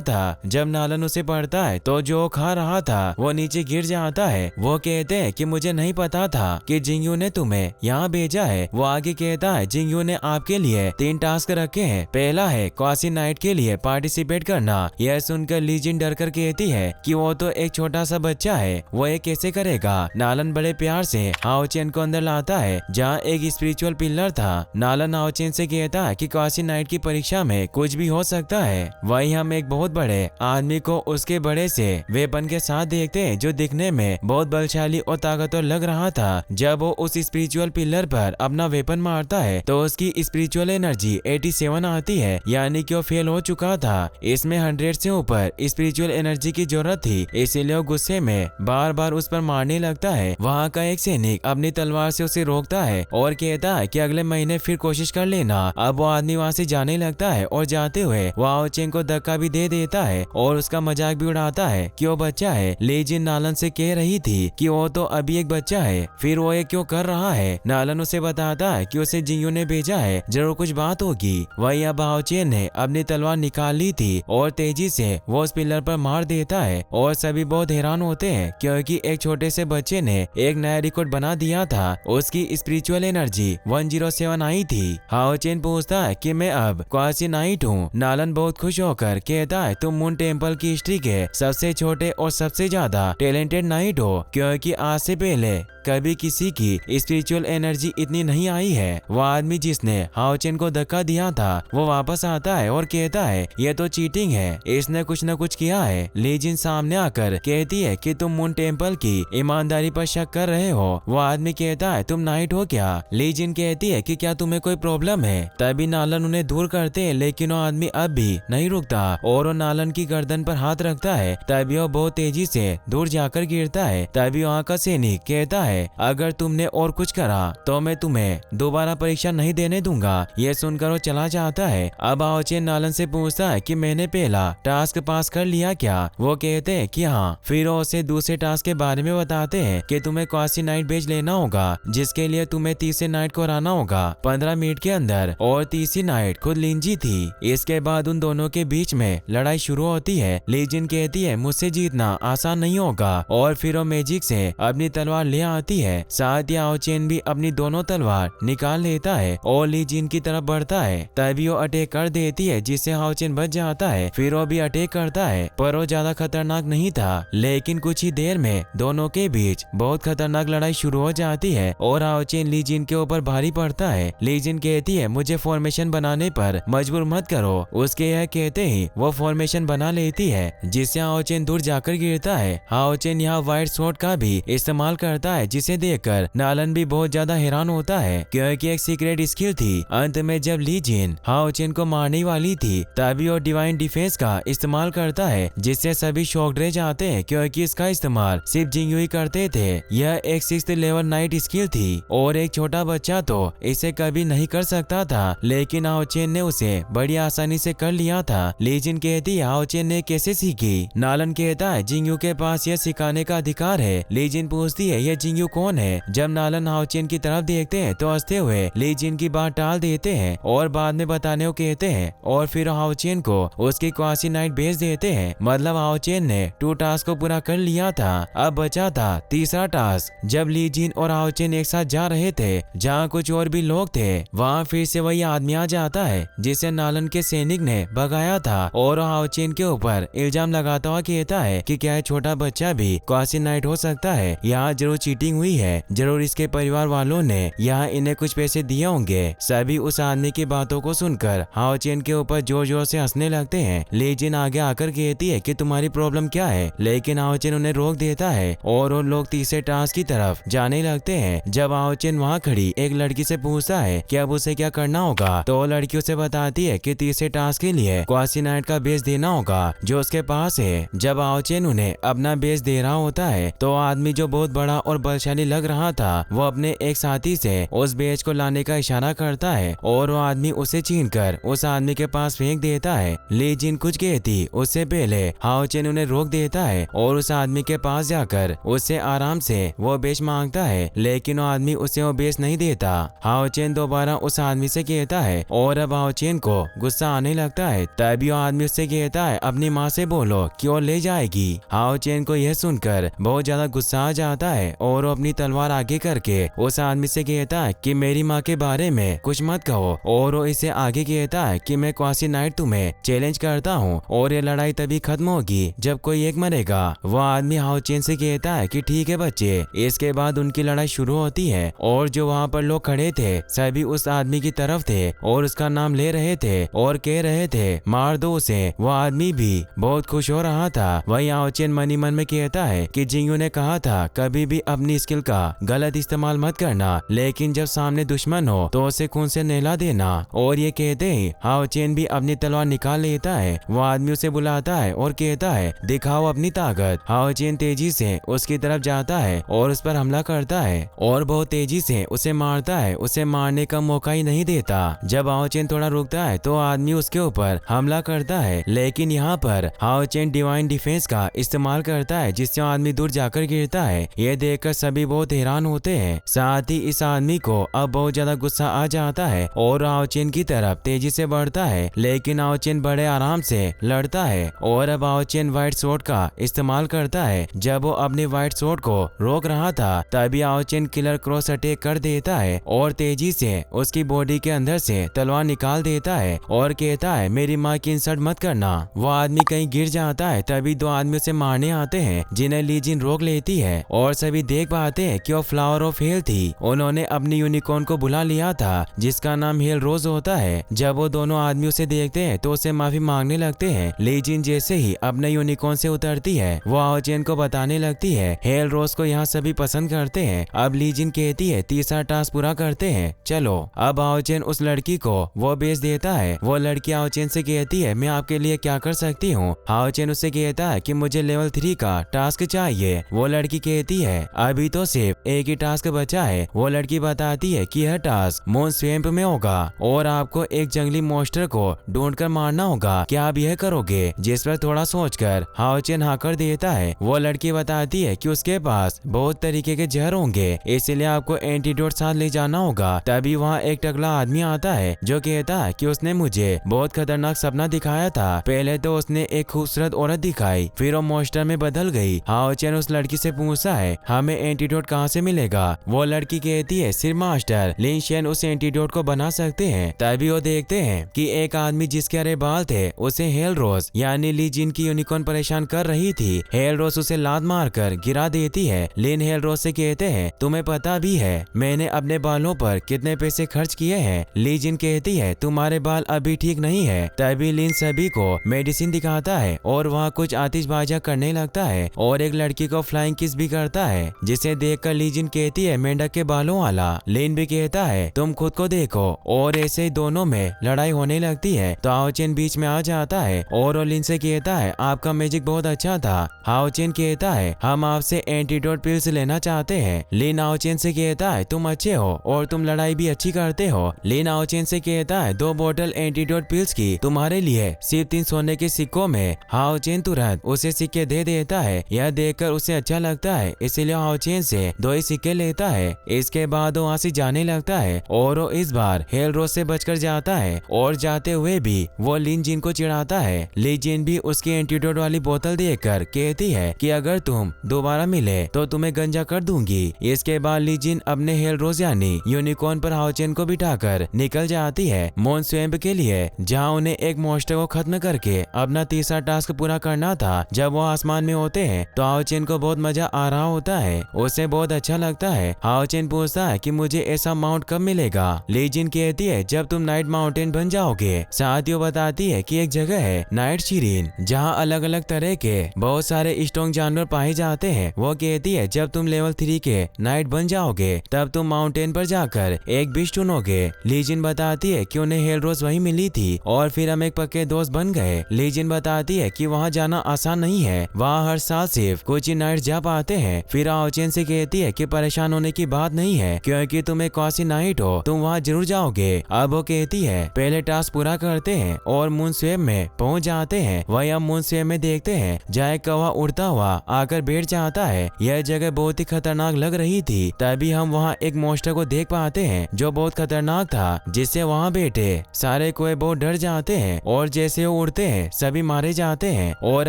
था। जब नालन उसे पढ़ता है तो जो खा रहा था वो नीचे गिर जाता है। वो कहते हैं कि मुझे नहीं पता था कि जिंगयू ने तुम्हें यहाँ भेजा है। वो आगे कहता है जिंगयू ने आपके लिए 3 टास्क रखे हैं। पहला है क्वासी नाइट के लिए पार्टिसिपेट करना। यह सुनकर लीजिन डर कर कहती है कि वो तो एक छोटा सा बच्चा है, वो ये कैसे करेगा। नालन बड़े प्यार से हाओचिन को अंदर लाता है जहाँ एक स्पिरिचुअल पिलर था। नालन हाओचिन से कहता है कि क्वासी नाइट की परीक्षा में कुछ भी हो सकता है। वहीं हम एक बहुत बड़े आदमी को उसके बड़े से वेपन के साथ देखते हैं जो दिखने में बहुत बलशाली और ताकतवर लग रहा था। जब वो उस स्पिरिचुअल पिलर पर अपना वेपन मारता है तो उसकी स्पिरिचुअल एनर्जी 87 आती है, यानी कि वो फेल हो चुका था। इसमें 100 से ऊपर स्पिरिचुअल एनर्जी की जरूरत थी, इसीलिए वो गुस्से में बार बार उस पर मारने लगता है। वहाँ का एक सैनिक अपनी तलवार से उसे रोकता है और कहता है कि अगले महीने फिर कोशिश कर लेना। अब वो आदमी वहाँ से जाने लगता है और जाते हुए वो हाओचिन को धक्का भी दे देता है और उसका मजाक भी उड़ाता है कि वो बच्चा है। लीजिन नालन से कह रही थी कि वो तो अभी एक बच्चा है, फिर वो ये क्यों कर रहा है। नालन उसे बताता है कि उसे जिंगयू ने भेजा है, जरूर कुछ बात होगी। वही अब हाओचिन ने अपनी तलवार निकाल ली थी और तेजी से वो उस पिलर पर मार देता है और सभी बहुत हैरान होते हैं क्योंकि एक छोटे से बच्चे ने एक नया रिकॉर्ड बना दिया था। उसकी स्पिरिचुअल एनर्जी 107 आई थी। हाओचिन पूछता है कि मैं अब क्वासी नाइट हूँ। नालन बहुत खुश होकर कहता है तुम मून टेम्पल की हिस्ट्री के सबसे छोटे और सबसे ज्यादा टैलेंटेड नाइट हो, क्योंकि आज से पहले कभी किसी की स्पिरिचुअल एनर्जी इतनी नहीं आई है। वो आदमी जिसने हाओचिन को धक्का दिया था वो वापस आता है और कहता है ये तो चीटिंग है, इसने कुछ न कुछ किया है। लीजिन सामने आकर कहती है कि तुम मून टेम्पल की ईमानदारी पर शक कर रहे हो। वो आदमी कहता है तुम नाइट हो क्या। लीजिन कहती है कि क्या तुम्हें कोई प्रॉब्लम है। तभी नालन उन्हें दूर करते हैं लेकिन वो आदमी अब भी नहीं रुकता और वो नालन की गर्दन पर हाथ रखता है। तभी वो बहुत तेजी से दूर जाकर गिरता है। तभी वहाँ का सैनिक कहता है अगर तुमने और कुछ करा तो मैं तुम्हें दोबारा परीक्षा नहीं देने दूंगा। ये सुनकर वो चला जाता है। अब हाओचिन नालन से पूछता है कि मैंने पहला टास्क पास कर लिया क्या। वो कहते हैं कि हाँ। फिर वो उसे दूसरे टास्क के बारे में बताते हैं कि तुम्हें क्वासी नाइट बेच लेना होगा जिसके लिए तुम्हें तीसरी नाइट को हराना होगा 15 मिनट के अंदर, और तीसरी नाइट खुद लिंजी थी। इसके बाद उन दोनों के बीच में लड़ाई शुरू होती है। लीजिन कहती है मुझसे जीतना आसान नहीं होगा और फिर वो मैजिक से अपनी तलवार ले आती है। साथ ही हाओचिन भी अपनी दोनों तलवार निकाल लेता है और लीजिन की तरफ बढ़ता है। तभी वो अटैक कर देती है जिससे हाओचिन बच जाता है। फिर वो भी अटैक करता है पर वो ज्यादा खतरनाक नहीं था। लेकिन कुछ ही देर में दोनों के बीच बहुत खतरनाक लड़ाई शुरू हो जाती है और हाओचिन लीजिन के ऊपर भारी पड़ता है। लीजिन कहती है मुझे फॉर्मेशन बनाने पर मजबूर मत करो। उसके यह कहते ही वो फॉर्मेशन बना लेती है जिससे हाओचिन दूर जाकर गिरता है। हाओचिन यहाँ व्हाइट स्वॉर्ड का भी इस्तेमाल करता है जिसे देखकर नालन भी बहुत ज्यादा हैरान होता है क्योंकि एक सीक्रेट स्किल थी। अंत में जब लीजिन हाओचिन को मारने वाली थी तभी वो डिवाइन डिफेंस का इस्तेमाल करता है जिससे सभी शॉक्ड रह जाते हैं क्योंकि इसका इस्तेमाल सिर्फ जिंगयू ही करते थे। यह एक 6th लेवल नाइट स्किल थी और एक छोटा बच्चा तो इसे कभी नहीं कर सकता था, लेकिन हाओचिन ने उसे बड़ी आसानी से कर लिया था। लीजिन कहती है हाओचिन ने कैसे सीखी। नालन कहता है जिंगयू के पास यह सिखाने का अधिकार है। लीजिन पूछती है यह जिंगयू कौन है। जब नालन हाओचिन की तरफ देखते हैं तो हंसते हुए लीजिन की बात टाल देते हैं और बाद में बताने को कहते हैं और फिर हाओचिन को उसकी क्वासी नाइट भेज देते हैं। मतलब हाओचिन ने 2 टास्क को पूरा कर लिया था, अब बचा था तीसरा टास्क। जब लीजिन और हाओचिन एक साथ जा रहे थे जहाँ कुछ और भी लोग थे, वहाँ फिर से वही आदमी आ जाता है जिसे नालन के सैनिक ने भगाया था और हाओचिन के ऊपर इल्जाम लगाता हुआ कहता है कि क्या छोटा बच्चा भी क्वासी नाइट हो सकता है। यहाँ जरूर चीटिंग हुई है, जरूर इसके परिवार वालों ने यहाँ इन्हें कुछ पैसे दिए होंगे। सभी उस आदमी की बातों को सुनकर हाओचिन के ऊपर जोर जोर से हंसने लगते हैं। लीजिन आगे आकर कहती है कि तुम्हारी प्रॉब्लम क्या है, लेकिन हाओचिन उन्हें रोक देता है और वो लोग तीसरे टास्क की तरफ तरफ जाने लगते हैं। जब आओ चेन वहाँ खड़ी एक लड़की से पूछता है कि अब उसे क्या करना होगा, तो लड़की उसे बताती है कि तीसरे टास्क के लिए क्वासी नाइट का बेस देना होगा जो उसके पास है। जब आओ चेन उन्हें अपना बेस दे रहा होता है तो आदमी जो बहुत बड़ा और बलशाली लग रहा था वो अपने एक साथी से उस बेस को लाने का इशारा करता है और वो आदमी उसे छीनकर उस आदमी के पास फेंक देता है। ली जिन कुछ कहती उससे पहले हाओ चेन उन्हें रोक देता है और उस आदमी के पास जाकर उससे आराम से वो बेच मांगता है, लेकिन वो आदमी उसे वो बेच नहीं देता। हाओ चेन दोबारा उस आदमी से कहता है और अब हाओ चेन को गुस्सा आने लगता है। तभी वो आदमी उससे कहता है अपनी माँ से बोलो कि वो ले जाएगी। हाओ चेन को यह सुनकर बहुत ज्यादा गुस्सा आ जाता है और वो अपनी तलवार आगे करके उस आदमी से कहता है कि मेरी माँ के बारे में कुछ मत कहो, और वो इसे आगे कहता है कि मैं क्वासी नाइट तुम्हें चैलेंज करता हूँ और ये लड़ाई तभी खत्म होगी जब कोई एक मरेगा। वो आदमी हाओ चेन से कहता है कि ठीक है बच्चे। इसके बाद उनकी लड़ाई शुरू होती है और जो वहाँ पर लोग खड़े थे सभी उस आदमी की तरफ थे और उसका नाम ले रहे थे और कह रहे थे मार दो उसे। वो आदमी भी बहुत खुश हो रहा था। वही हाओ चेन मनी मन में कहता है कि जिंगू ने कहा था कभी भी अपनी स्किल का गलत इस्तेमाल मत करना, लेकिन जब सामने दुश्मन हो तो उसे खून से नहला देना। और ये कहते ही हाओ चेन भी अपनी तलवार निकाल लेता है। वो आदमी उसे बुलाता है और कहता है दिखाओ अपनी ताकत। हाओ चेन तेजी से उसकी तरफ जाता है और उस पर हमला करता है और बहुत तेजी से उसे मारता है, उसे मारने का मौका ही नहीं देता। जब हाओ चेन थोड़ा रुकता है तो आदमी उसके ऊपर हमला करता है, लेकिन यहाँ पर हाओ चेन डिवाइन डिफेंस का इस्तेमाल करता है जिससे आदमी दूर जाकर गिरता है। ये देखकर सभी बहुत हैरान होते हैं। साथ ही इस आदमी को अब बहुत ज्यादा गुस्सा आ जाता है और हाओ चेन की तरफ तेजी से बढ़ता है, लेकिन हाओ चेन बड़े आराम से लड़ता है और अब हाओ चेन व्हाइट स्वॉर्ड का इस्तेमाल करता है। जब वो अपने व्हाइट स्वॉर्ड को रोक रहा था तभी हाओ चेन किलर क्रॉस अटैक कर देता है और तेजी से उसकी बॉडी के अंदर से तलवार निकाल देता है और कहता है मेरी माँ की इंसल्ट मत करना। वो आदमी कहीं गिर जाता है तभी दो आदमी उसे मारने आते हैं जिन्हें ली जिन रोक लेती है और सभी देख पाते हैं कि वो फ्लावर ऑफ हेल थी। उन्होंने अपनी यूनिकॉर्न को बुला लिया था जिसका नाम हेल रोज होता है। जब वो दोनों आदमी उसे देखते हैं तो उसे माफी मांगने लगते हैं। ली जिन जैसे ही अपने यूनिकॉर्न से उतरती है वो हाओ चेन को बताने लगती है हेल रोज को यहाँ सभी पसंद करते हैं। अब ली जिन कहती है तीसरा टास्क पूरा करते हैं चलो। अब हाओ चेन उस लड़की को वो बेच देता है। वो लड़की हाओ चेन से कहती है मैं आपके लिए क्या कर सकती हूँ। हाओ चेन उससे कहता है कि मुझे लेवल 3 का टास्क चाहिए। वो लड़की कहती है अभी तो सिर्फ एक ही टास्क बचा है। वो लड़की बताती है कि यह टास्क मून स्वैम्प में होगा और आपको एक जंगली मॉन्स्टर को ढूंढकर मारना होगा, क्या आप यह करोगे? जिस पर थोड़ा सोचकर हाओ चेन हाँ कर देता है। वो लड़की बताती है कि उसके पास बहुत तरीके के जहर होंगे इसलिए आपको एंटीडोट साथ ले जाना होगा। तभी वहाँ एक टकला आदमी आता है जो कहता है कि उसने मुझे बहुत खतरनाक सपना दिखाया था। पहले तो उसने एक खूबसूरत औरत दिखाई फिर वो मॉन्स्टर में बदल गई। हाओ चेन उस लड़की से पूछता है हमें एंटीडोट कहाँ से मिलेगा। वो लड़की कहती है सिर्फ मास्टर लिन शेन उस एंटीडोट को बना सकते हैं। तभी वो देखते हैं कि एक आदमी जिसके हरे बाल थे उसे हेल रोज यानी ली जिन की यूनिकॉर्न परेशान कर रही थी। हेल रोज उसे लात मारकर गिरा देती है। लिन हेल रोज से कहते हैं तुम्हें पता भी है मैंने अपने बालों पर कितने पैसे खर्च किए हैं। ली जिन कहती है तुम्हारे बाल अभी ठीक नहीं है। तभी लिन सभी को मेडिसिन दिखाता है और वहाँ कुछ आतिशबाजियां करने लगता है और एक लड़की को फ्लाइंग किस भी करता है जिसे देखकर ली जिन कहती है मेंढक के बालों वाला। लिन भी कहता है तुम खुद को देखो और ऐसे ही दोनों में लड़ाई होने लगती है। तो हाओ चेन बीच में आ जाता है और लिन से कहता है आपका मैजिक बहुत अच्छा था। हाओ चेन कहता है हम आपसे एंटीडोट पिल्स लेना चाहते हैं। लिन हाओ चेन से कहता है तुम अच्छे हो और तुम लड़ाई भी अच्छी करते हो। लिन हाओ चेन से कहता है 2 बोतल एंटीडोट पिल्स की तुम्हारे लिए सिर्फ 3 सोने के सिक्कों में। हाओ चेन तुरंत उसे सिक्के दे देता है। यह देखकर उसे अच्छा लगता है इसलिए हाओ चेन से 2 ही सिक्के लेता है। इसके बाद वो वहाँ से जाने लगता है और वो इस बार हेल रोज से बचकर जाता है और जाते हुए भी वो लिन जिन को चिढ़ाता है। ली जिन भी उसकी एंटीडोट वाली बोतल देखकर कहती है कि अगर तुम दोबारा मिले तो तुम्हें गंजा कर दूंगी। इसके बाद ली जिन अपने हेल रोज यानी यूनिकॉर्न पर हाओ चेन को बिठाकर निकल जाती है मून स्वैम्प के लिए, जहाँ उन्हें एक मॉन्स्टर को खत्म करके अपना तीसरा टास्क पूरा करना था। जब वो आसमान में होते हैं तो हाओ चेन को बहुत मजा आ रहा होता है, उसे बहुत अच्छा लगता है। हाओ चेन पूछता है कि मुझे ऐसा माउंट कब मिलेगा। ली जिन कहती है जब तुम नाइट माउंटेन बन जाओगे। साथ ही बताती है कि एक जगह है नाइट शिरीन जहाँ अलग अलग तरह के बहुत सारे स्ट्रॉन्ग जानवर पाए जाते हैं। वो कहती है जब तुम लेवल 3 के नाइट बन जाओगे तब तुम माउंटेन पर जाकर एक विश चुनोगे। लीजिन बताती है कि उन्हें हेल रोज वही मिली थी और फिर हम एक पक्के दोस्त बन गए। लीजिन बताती है कि वहाँ जाना आसान नहीं है, वहाँ हर साल सिर्फ कुछ ही नाइट जा पाते हैं। फिर आओचेन से कहती है कि परेशान होने की बात नहीं है क्योंकि तुम एक कौसी नाइट हो, तुम वहाँ जरूर जाओगे। अब वो कहती है पहले टास्क पूरा करते हैं और मून स्वेप में पहुँच जाते हैं। वही हम मून स्वेप में देखते हैं जहाँ एक कौवा उड़ता हुआ आकर बैठ जाता है। यह जगह बहुत ही खतरनाक लग रही थी। तभी हम वहाँ एक मॉन्स्टर को देख पाते हैं जो बहुत खतरनाक था, जिससे वहाँ बैठे सारे कोए बहुत डर जाते हैं और जैसे वो उड़ते हैं सभी मारे जाते हैं। और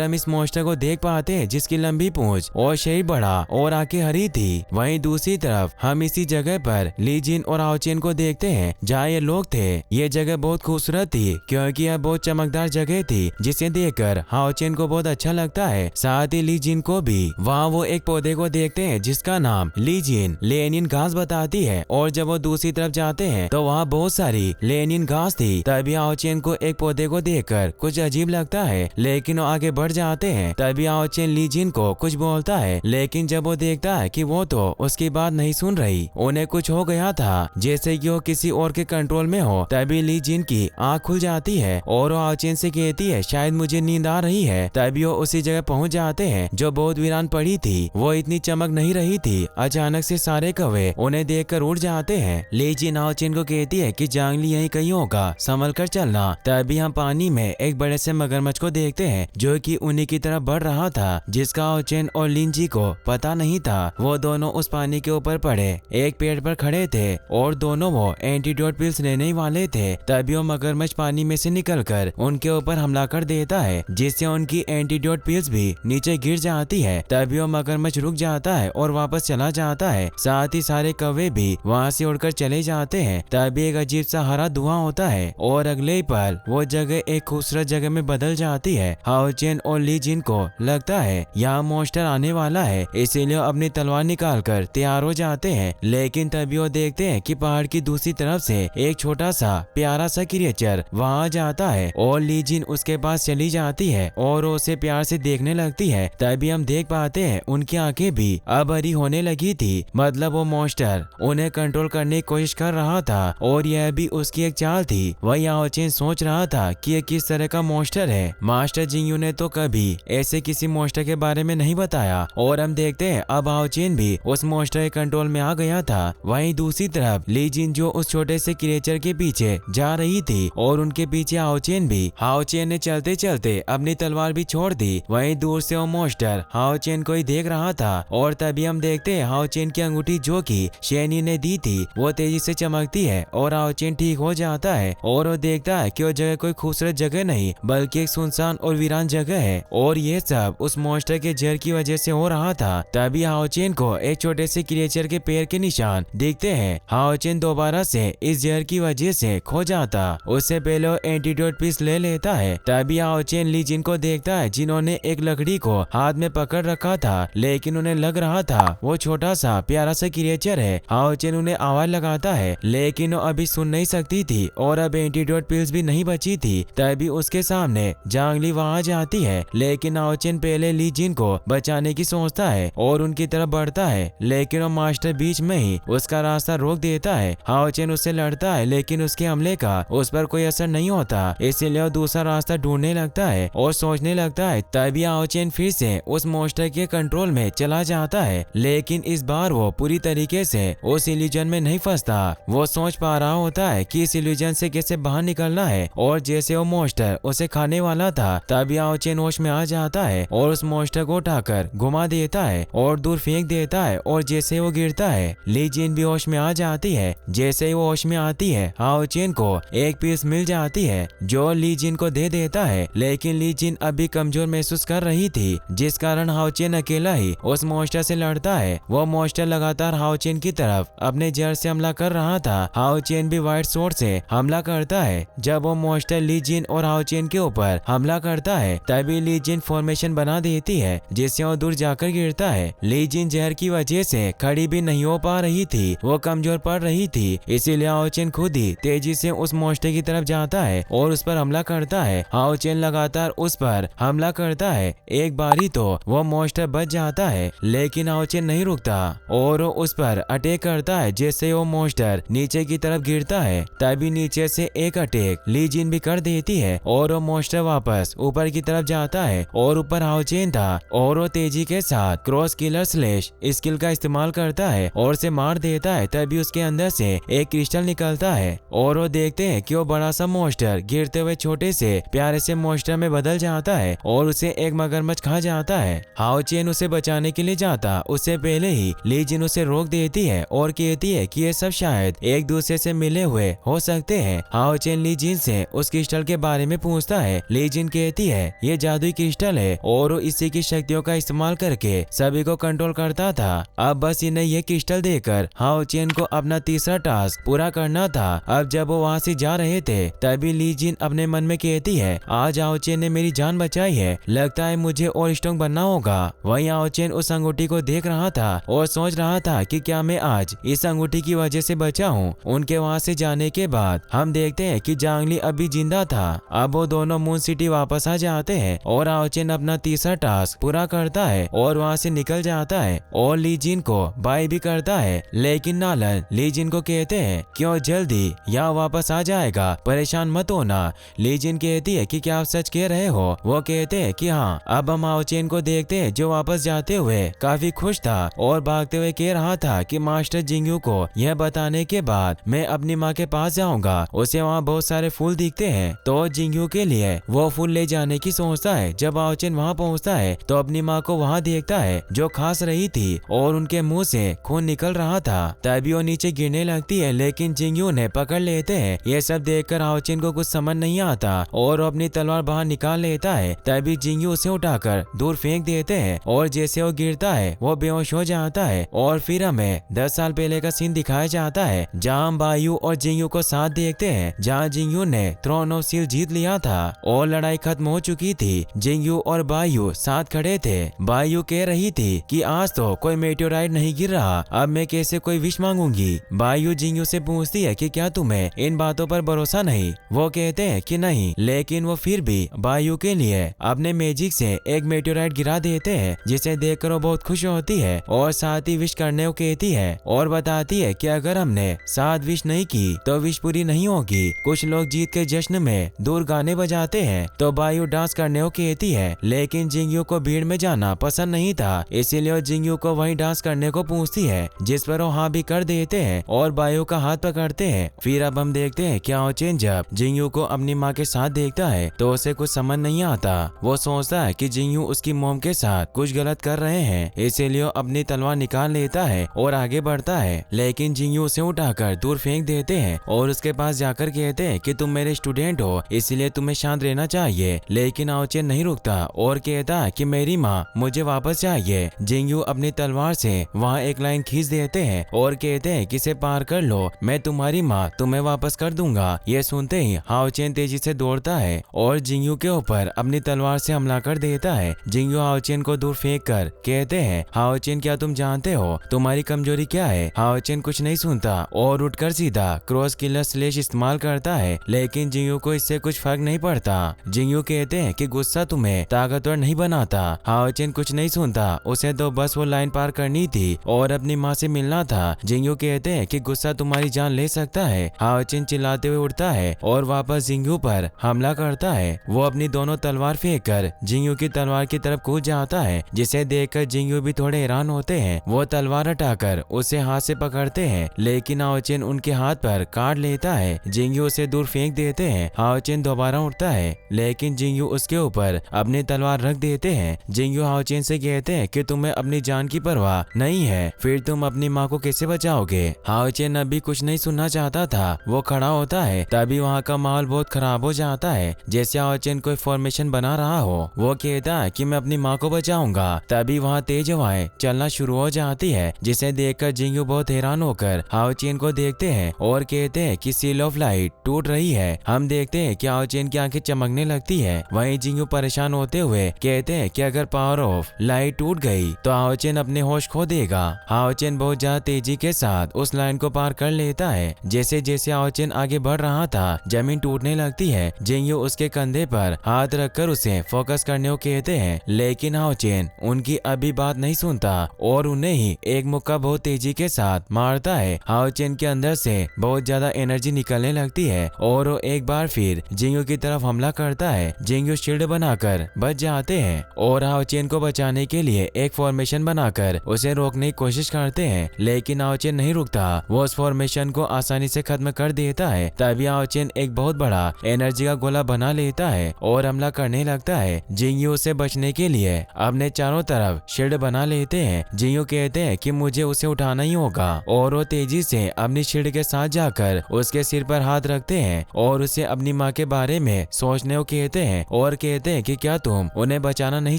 हम इस मॉन्स्टर को देख पाते हैं जिसकी लंबी पूंछ और शरीर बड़ा और आंखें हरी थी। वहीं दूसरी तरफ हम इसी जगह पर लीजिन और आओचेन को देखते हैं जहाँ ये लोग थे। ये जगह बहुत खूबसूरत थी क्योंकि यह बहुत चमकदार जगह थी जिसे देखकर आओचेन को बहुत अच्छा लगता है, साथ ही लीजिन को भी। वहाँ वो एक पौधे को देखते हैं जिसका नाम लीजिन लेनिन घास बताती है और जब वो दूसरी तरफ जाते हैं तो वहाँ बहुत सारी लेनिन घास थी। तभी आओचेन को एक पौधे को देखकर कुछ अजीब लगता है लेकिन वो आगे बढ़ जाते हैं। तभी आओचेन लीजिन को कुछ बोलता है लेकिन जब वो देखता है कि वो तो उसकी बात नहीं सुन रही, उन्हें कुछ हो गया था जैसे कि वो किसी और के कंट्रोल में हो। तभी लीजिन की आंख खुल जाती है और वो आओचेन से कहती है शायद मुझे नींद आ रही है। तभी वो उसी जगह पहुंच जाते हैं जो बहुत वीरान पड़ी थी, वो इतनी चमक नहीं रही थी। अचानक से सारे कौवे उन्हें देखकर उड़ जाते हैं। लीजिन आओचेन को कहती है कि जांगली यहीं कहीं होगा, संभल कर चलना। तभी हम पानी में एक बड़े से मगरमच्छ को देखते हैं जो कि उन्हीं की तरफ बढ़ रहा था, जिसका आओचेन और लिंजी को पता नहीं था। वो दोनों उस पानी के ऊपर पड़े एक पेड़ पर खड़े थे और दोनों वो एंटीडोट पिल्स लेने वाले थे। तभी वो मगरमच्छ पानी में से निकलकर उनके ऊपर हमला कर देता है जिससे उनकी एंटीडोट पिल्स भी नीचे गिर जाती है। तभी वो मगरमच्छ रुक जाता है और वापस चला जाता है, साथ ही सारे कौवे भी वहाँ से उड़कर चले जाते हैं। तभी एक अजीब सा हरा धुआं होता है और अगले ही पल वो जगह एक खूबसूरत जगह में बदल जाती है। आओचेन और लीजिन को लगता है यहाँ मॉन्स्टर आने वाला है, इसीलिए अपनी तलवार निकालकर तैयार हो जाते हैं। लेकिन तभी वो देखते हैं कि पहाड़ की दूसरी तरफ से एक छोटा सा प्यारा सा क्रिएचर वहाँ जाता है और लीजिन उसके पास चली जाती है और उसे प्यार से देखने लगती है। तभी हम देख पाते हैं उनकी आंखें भी अब हरी होने लगी थी, मतलब वो मॉन्स्टर उन्हें कंट्रोल करने की कोशिश कर रहा था और यह भी उसकी एक चाल थी। वही आओचेन सोच रहा था कि ये किस तरह का मॉन्स्टर है। मास्टर जिंगयू ने तो कभी ऐसे किसी मॉन्स्टर के बारे में नहीं बताया और हम देखते हैं अब आओचेन भी उस मॉन्स्टर के कंट्रोल में आ गया था। वहीं दूसरी तरफ लीजिन जो उस छोटे से क्रिएचर के पीछे जा रही थी और उनके पीछे आओचेन भी। आओचेन ने चलते चलते अपनी तलवार भी छोड़ दी। वहीं दूर से वो मॉन्स्टर आओचेन को ही देख रहा था और तभी हम देखते हैं आओचेन की अंगूठी जो कि शेनी ने दी थी वो तेजी से चमकती है और आओचेन ठीक हो जाता है और वो देखता है कि वो जगह कोई खूबसूरत जगह नहीं बल्कि एक सुनसान और वीरान जगह है और ये सब उस मॉन्स्टर के जहर की वजह से हो रहा था। तभी आओचेन को एक छोटे से क्रिएचर के पैर के निशान दिखते हैं। आओचेन दोबारा से इस जहर की वजह से खो जाता, उससे पहले वो एंटीडोट पीस ले लेता है। तभी आओचेन लीजिन को देखता है जिन्होंने एक लकड़ी को हाथ में पकड़ रखा था लेकिन उन्हें लग रहा था वो छोटा सा प्यारा सा क्रिएचर है। आओचेन उन्हें आवाज लगाता है लेकिन वो अभी सुन नहीं सकती थी और अब एंटीडोट पिल्स भी नहीं बची थी। तभी उसके सामने जांगली वहाँ जाती है लेकिन आओचेन पहले लीजिन को बचाने की सोचता है और उनकी तरफ बढ़ता है लेकिन वो मास्टर बीच में ही उसका रास्ता रोक देता है। आओचेन उससे लड़ता है लेकिन उसके हमले का उस पर कोई असर नहीं होता, इसीलिए वो दूसरा रास्ता ढूंढने लगता है और सोचने लगता है। तभी आओचेन फिर से उस मॉन्स्टर के कंट्रोल में चला जाता है लेकिन इस बार वो पूरी तरीके से उस इल्यूजन में नहीं फंसता। वो सोच पा रहा होता है कि इस इल्यूजन से कैसे बाहर निकलना है और जैसे वो मॉन्स्टर उसे खाने वाला था तभी आओचेन होश में आ जाता है और उस मॉन्स्टर को उठाकर घुमा देता है और दूर फेंक देता है और जैसे वो गिरता है लीजिन भी होश में आ जाती है। जैसे ही वो होश में आती है आओचेन को एक पीस मिल जाती है जो लीजिन को दे देता है लेकिन लीजिन अभी कमजोर महसूस कर रही थी जिस कारण आओचेन अकेला ही उस मॉन्स्टर से लड़ता है। वो मॉन्स्टर लगातार आओचेन की तरफ अपने जहर से हमला कर रहा था। आओचेन भी व्हाइट स्वॉर्ड से हमला करता है। जब वो मॉन्स्टर लीजिन और आओचेन के ऊपर हमला करता है तभी लीजिन फॉर्मेशन बना देती है जिससे वो दूर जाकर गिरता है। लीजिन जहर की वजह से खड़ी भी नहीं हो पा रही थी, वो कमजोर पड़ रही थी, इसीलिए आओचेन खुद ही तेजी से उस मॉन्स्टर की तरफ जाता है और उस पर हमला करता है। आओचेन लगातार उस पर हमला करता है। एक बारी तो वो मॉन्स्टर बच जाता है लेकिन हाओचेन नहीं रुकता और वो उस पर अटैक करता है। जैसे वो मॉन्स्टर नीचे की तरफ गिरता है तभी नीचे से एक अटैक ली जिन भी कर देती है और वो मॉन्स्टर वापस ऊपर की तरफ जाता है और ऊपर हाओचेन था और वो तेजी के साथ क्रॉस किलर स्लैश स्किल का इस्तेमाल करता है और उसे मार देता है। तभी उसके अंदर से एक क्रिस्टल निकलता है और वो देखते हैं कि वो बड़ा सा मॉन्स्टर गिरते हुए छोटे से प्यारे से मॉन्स्टर में बदल जाता है और उसे एक मगरमच्छ खा जाता है। हाओचेन उसे बचाने के लिए जाता उससे पहले ही ली जिन उसे रोक देती है और कहती है कि ये सब शायद एक दूसरे से मिले हुए हो सकते हैं। हाओचेन ली जिन से उस क्रिस्टल के बारे में पूछता है। ली जिन कहती है ये जादुई क्रिस्टल है और वो इसी की शक्तियों का इस्तेमाल करके सभी को कंट्रोल करता था। अब बस इन्हें ये क्रिस्टल देकर हाओचेन को अपना तीसरा टास्क पूरा करना था। अब जब वो वहाँ से जा रहे थे तभी ली जिन अपने मन में कहती है आज हाओचेन ने मेरी जान बचाई है, लगता है मुझे और स्ट्रॉन्ग बनना होगा। वहीं हाओचेन उस अंगूठी को देख रहा था और सोच रहा था कि क्या मैं आज इस अंगूठी की वजह से बचा हूँ। उनके वहाँ से जाने के बाद हम देखते हैं कि जांगली अभी जिंदा था। अब वो दोनों मून सिटी वापस आ जाते हैं और हाओचेन अपना तीसरा टास्क पूरा करता है और वहाँ से निकल जाता है और ली जिन को बाय भी करता है। लेकिन नालन ली जिन को कहते हैं क्यों जल्दी यहाँ वापस आ जाएगा, परेशान मत होना। ली जिन कहती है कि क्या आप सच कह रहे हो। वो कहते हैं कि हाँ। अब हम हाओचेन को देखते हैं जो वापस जाते हुए काफी खुश था और भागते हुए कह रहा था कि मास्टर जिंगयू को यह बताने के बाद मैं अपनी माँ के पास जाऊंगा। उसे वहाँ बहुत सारे फूल दिखते हैं तो जिंगयू के लिए वो फूल ले जाने की सोचता है। जब हाओचेन वहाँ पहुँचता है तो अपनी माँ को वहाँ देखता है जो खांस रही थी और उनके मुंह से खून निकल रहा था। तभी वो नीचे गिरने लगती है लेकिन जिंगयू ने पकड़ लेते हैं। ये सब देखकर हाओचेन को कुछ समझ नहीं आता और वो अपनी तलवार बाहर निकाल लेता है। तभी जिंगयू उसे उठाकर दूर फेंक देते हैं और जैसे वो गिरता है वो बेहोश हो जाता है। और फिर हमें 10 साल पहले का सीन दिखाया जाता है जहाँ हम बायू और जिंगयू को साथ देखते हैं, जहाँ जिंगयू ने थ्रोन ऑफ सील जीत लिया था और लड़ाई खत्म हो चुकी थी। जिंगयू और बायू साथ खड़े थे। बायू कह रही थी कि आज तो कोई मेटेओराइट नहीं गिर रहा, अब मैं कैसे कोई विश मांगूंगी। बायू जिंगयू से पूछती है कि क्या तुम्हें इन बातों पर भरोसा नहीं। वो कहते हैं कि नहीं, लेकिन वो फिर भी बायू के लिए अपने मैजिक से एक मेटेओराइट गिरा देते हैं जिसे देखकर वो बहुत खुश होती है और साथ ही विश करने को कहती है और बताती है कि अगर हमने साथ विश नहीं की तो विश पूरी नहीं होगी। कुछ लोग जीत के जश्न में दूर गाने बजाते हैं तो बायू डांस करने को कहती है लेकिन जिंगयू को भीड़ में जाना पसंद नहीं था, इसीलिए वो जिंगयू को वहीं डांस करने को पूछती है जिस पर वो हाँ भी कर देते हैं और बायू का हाथ पकड़ते हैं। फिर अब हम देखते हैं क्या हाओचेन जब जिंगयू को अपनी माँ के साथ देखता है तो उसे कुछ समझ नहीं आता। वो सोचता है कि जिंगयू उसकी मॉम के साथ कुछ गलत कर रहे हैं, इसीलिए वो अपनी तलवार निकाल लेता है और आगे बढ़ता है। लेकिन जिंगयू उसे उठाकर दूर फेंक देते हैं और उसके पास जाकर कहते हैं कि तुम मेरे स्टूडेंट हो इसलिए तुम्हें शांत रहना चाहिए। लेकिन हाओचेन नहीं रुकता और कहता है कि मेरी माँ मुझे वापस चाहिए। जिंगयू अपनी तलवार से वहाँ एक लाइन खींच देते हैं और कहते हैं कि इसे पार कर लो, मैं तुम्हारी माँ तुम्हें वापस कर दूंगा। ये सुनते ही हाओचेन तेजी से दौड़ता है और जिंगयू के ऊपर अपनी तलवार से हमला कर देता है। जिंगयू हाओचेन को दूर फेंक कर कहते हैं हाओचेन क्या तुम जानते हो तुम्हारी कमजोरी क्या है। हाओचेन कुछ नहीं सुनता और उठकर सीधा क्रॉस किलर स्लैश इस्तेमाल करता है लेकिन जिंगयू को इससे कुछ फर्क नहीं पड़ता। जिंगयू कहते हैं कि गुस्सा तुम्हें ताकतवर नहीं बनाता। हाओचेन कुछ नहीं सुनता, उसे तो बस वो लाइन पार करनी थी और अपनी माँ से मिलना था। जिंगयू कहते हैं कि गुस्सा तुम्हारी जान ले सकता है। हाओचेन चिल्लाते हुए उठता है और वापस जिंगयू पर हमला करता है। वो अपनी दोनों तलवार फेंक कर जिंगयू की तलवार की तरफ कूद जाता है जिसे देखकर जिंगयू भी थोड़े हैरान होते हैं। वो तलवार हटाकर उसे हाथ से पकड़ते हैं लेकिन हाओचेन उनके हाथ पर काट लेता है। जिंगयू उसे दूर फेंक देते हैं। हाओचेन दोबारा उठता है लेकिन जिंगयू उसके ऊपर अपनी तलवार रख देते हैं। जिंगयू हाओचेन से कहते हैं कि तुम्हें अपनी जान की परवाह नहीं है, फिर तुम अपनी माँ को कैसे बचाओगे। हाओचेन अभी कुछ नहीं सुनना चाहता था। वो खड़ा होता है तभी वहाँ का माहौल बहुत खराब हो जाता है जैसे हाओचेन कोई फॉर्मेशन बना रहा हो। वो कहता है कि मैं अपनी माँ को बचाऊंगा। तभी वहाँ तेज हवाएं चलना शुरू हो जाती है जिसे देखकर जिंगयू बहुत हैरान होकर हाओचेन को देखते हैं और कहते हैं कि सील ऑफ लाइट टूट रही है। हम देखते हैं कि हाओचेन की आंखें चमकने लगती है। वहीं जिंगयू परेशान होते हुए कहते हैं कि अगर पावर ऑफ लाइट टूट गई तो हाओचेन अपने होश खो देगा। हाओचेन बहुत ज्यादा तेजी के साथ उस लाइन को पार कर लेता है। जैसे जैसे हाओचेन आगे बढ़ रहा था जमीन टूटने लगती है। जिंगयू उसके कंधे पर हाथ रखकर उसे फोकस करने को कहते हैं लेकिन हाओचेन उनकी अभी बात नहीं सुनता और उन्हें ही एक मुक्का बहुत तेजी के साथ मारता है। हाओ चेन के अंदर से बहुत ज्यादा एनर्जी निकलने लगती है और वो एक बार फिर जिंगयू की तरफ हमला करता है। जिंगयू शील्ड बनाकर बच जाते हैं और हाओ चेन को बचाने के लिए एक फॉर्मेशन बनाकर उसे रोकने की कोशिश करते हैं, लेकिन हाओ चेन नहीं रुकता। वो उस फॉर्मेशन को आसानी से खत्म कर देता है। तभी हाओ चेन एक बहुत बड़ा एनर्जी का गोला बना लेता है और हमला करने लगता है। जिंगयू से बचने के लिए अपने चारों तरफ शील्ड बना लेते हैं। जिंगयू कहते हैं कि मुझे उसे उठाना ही होगा और वो तेजी से अपनी शील्ड के साथ जाकर उसके सिर पर हाथ रखते हैं और उसे अपनी माँ के बारे में सोचने को कहते हैं और कहते हैं कि क्या तुम उन्हें बचाना नहीं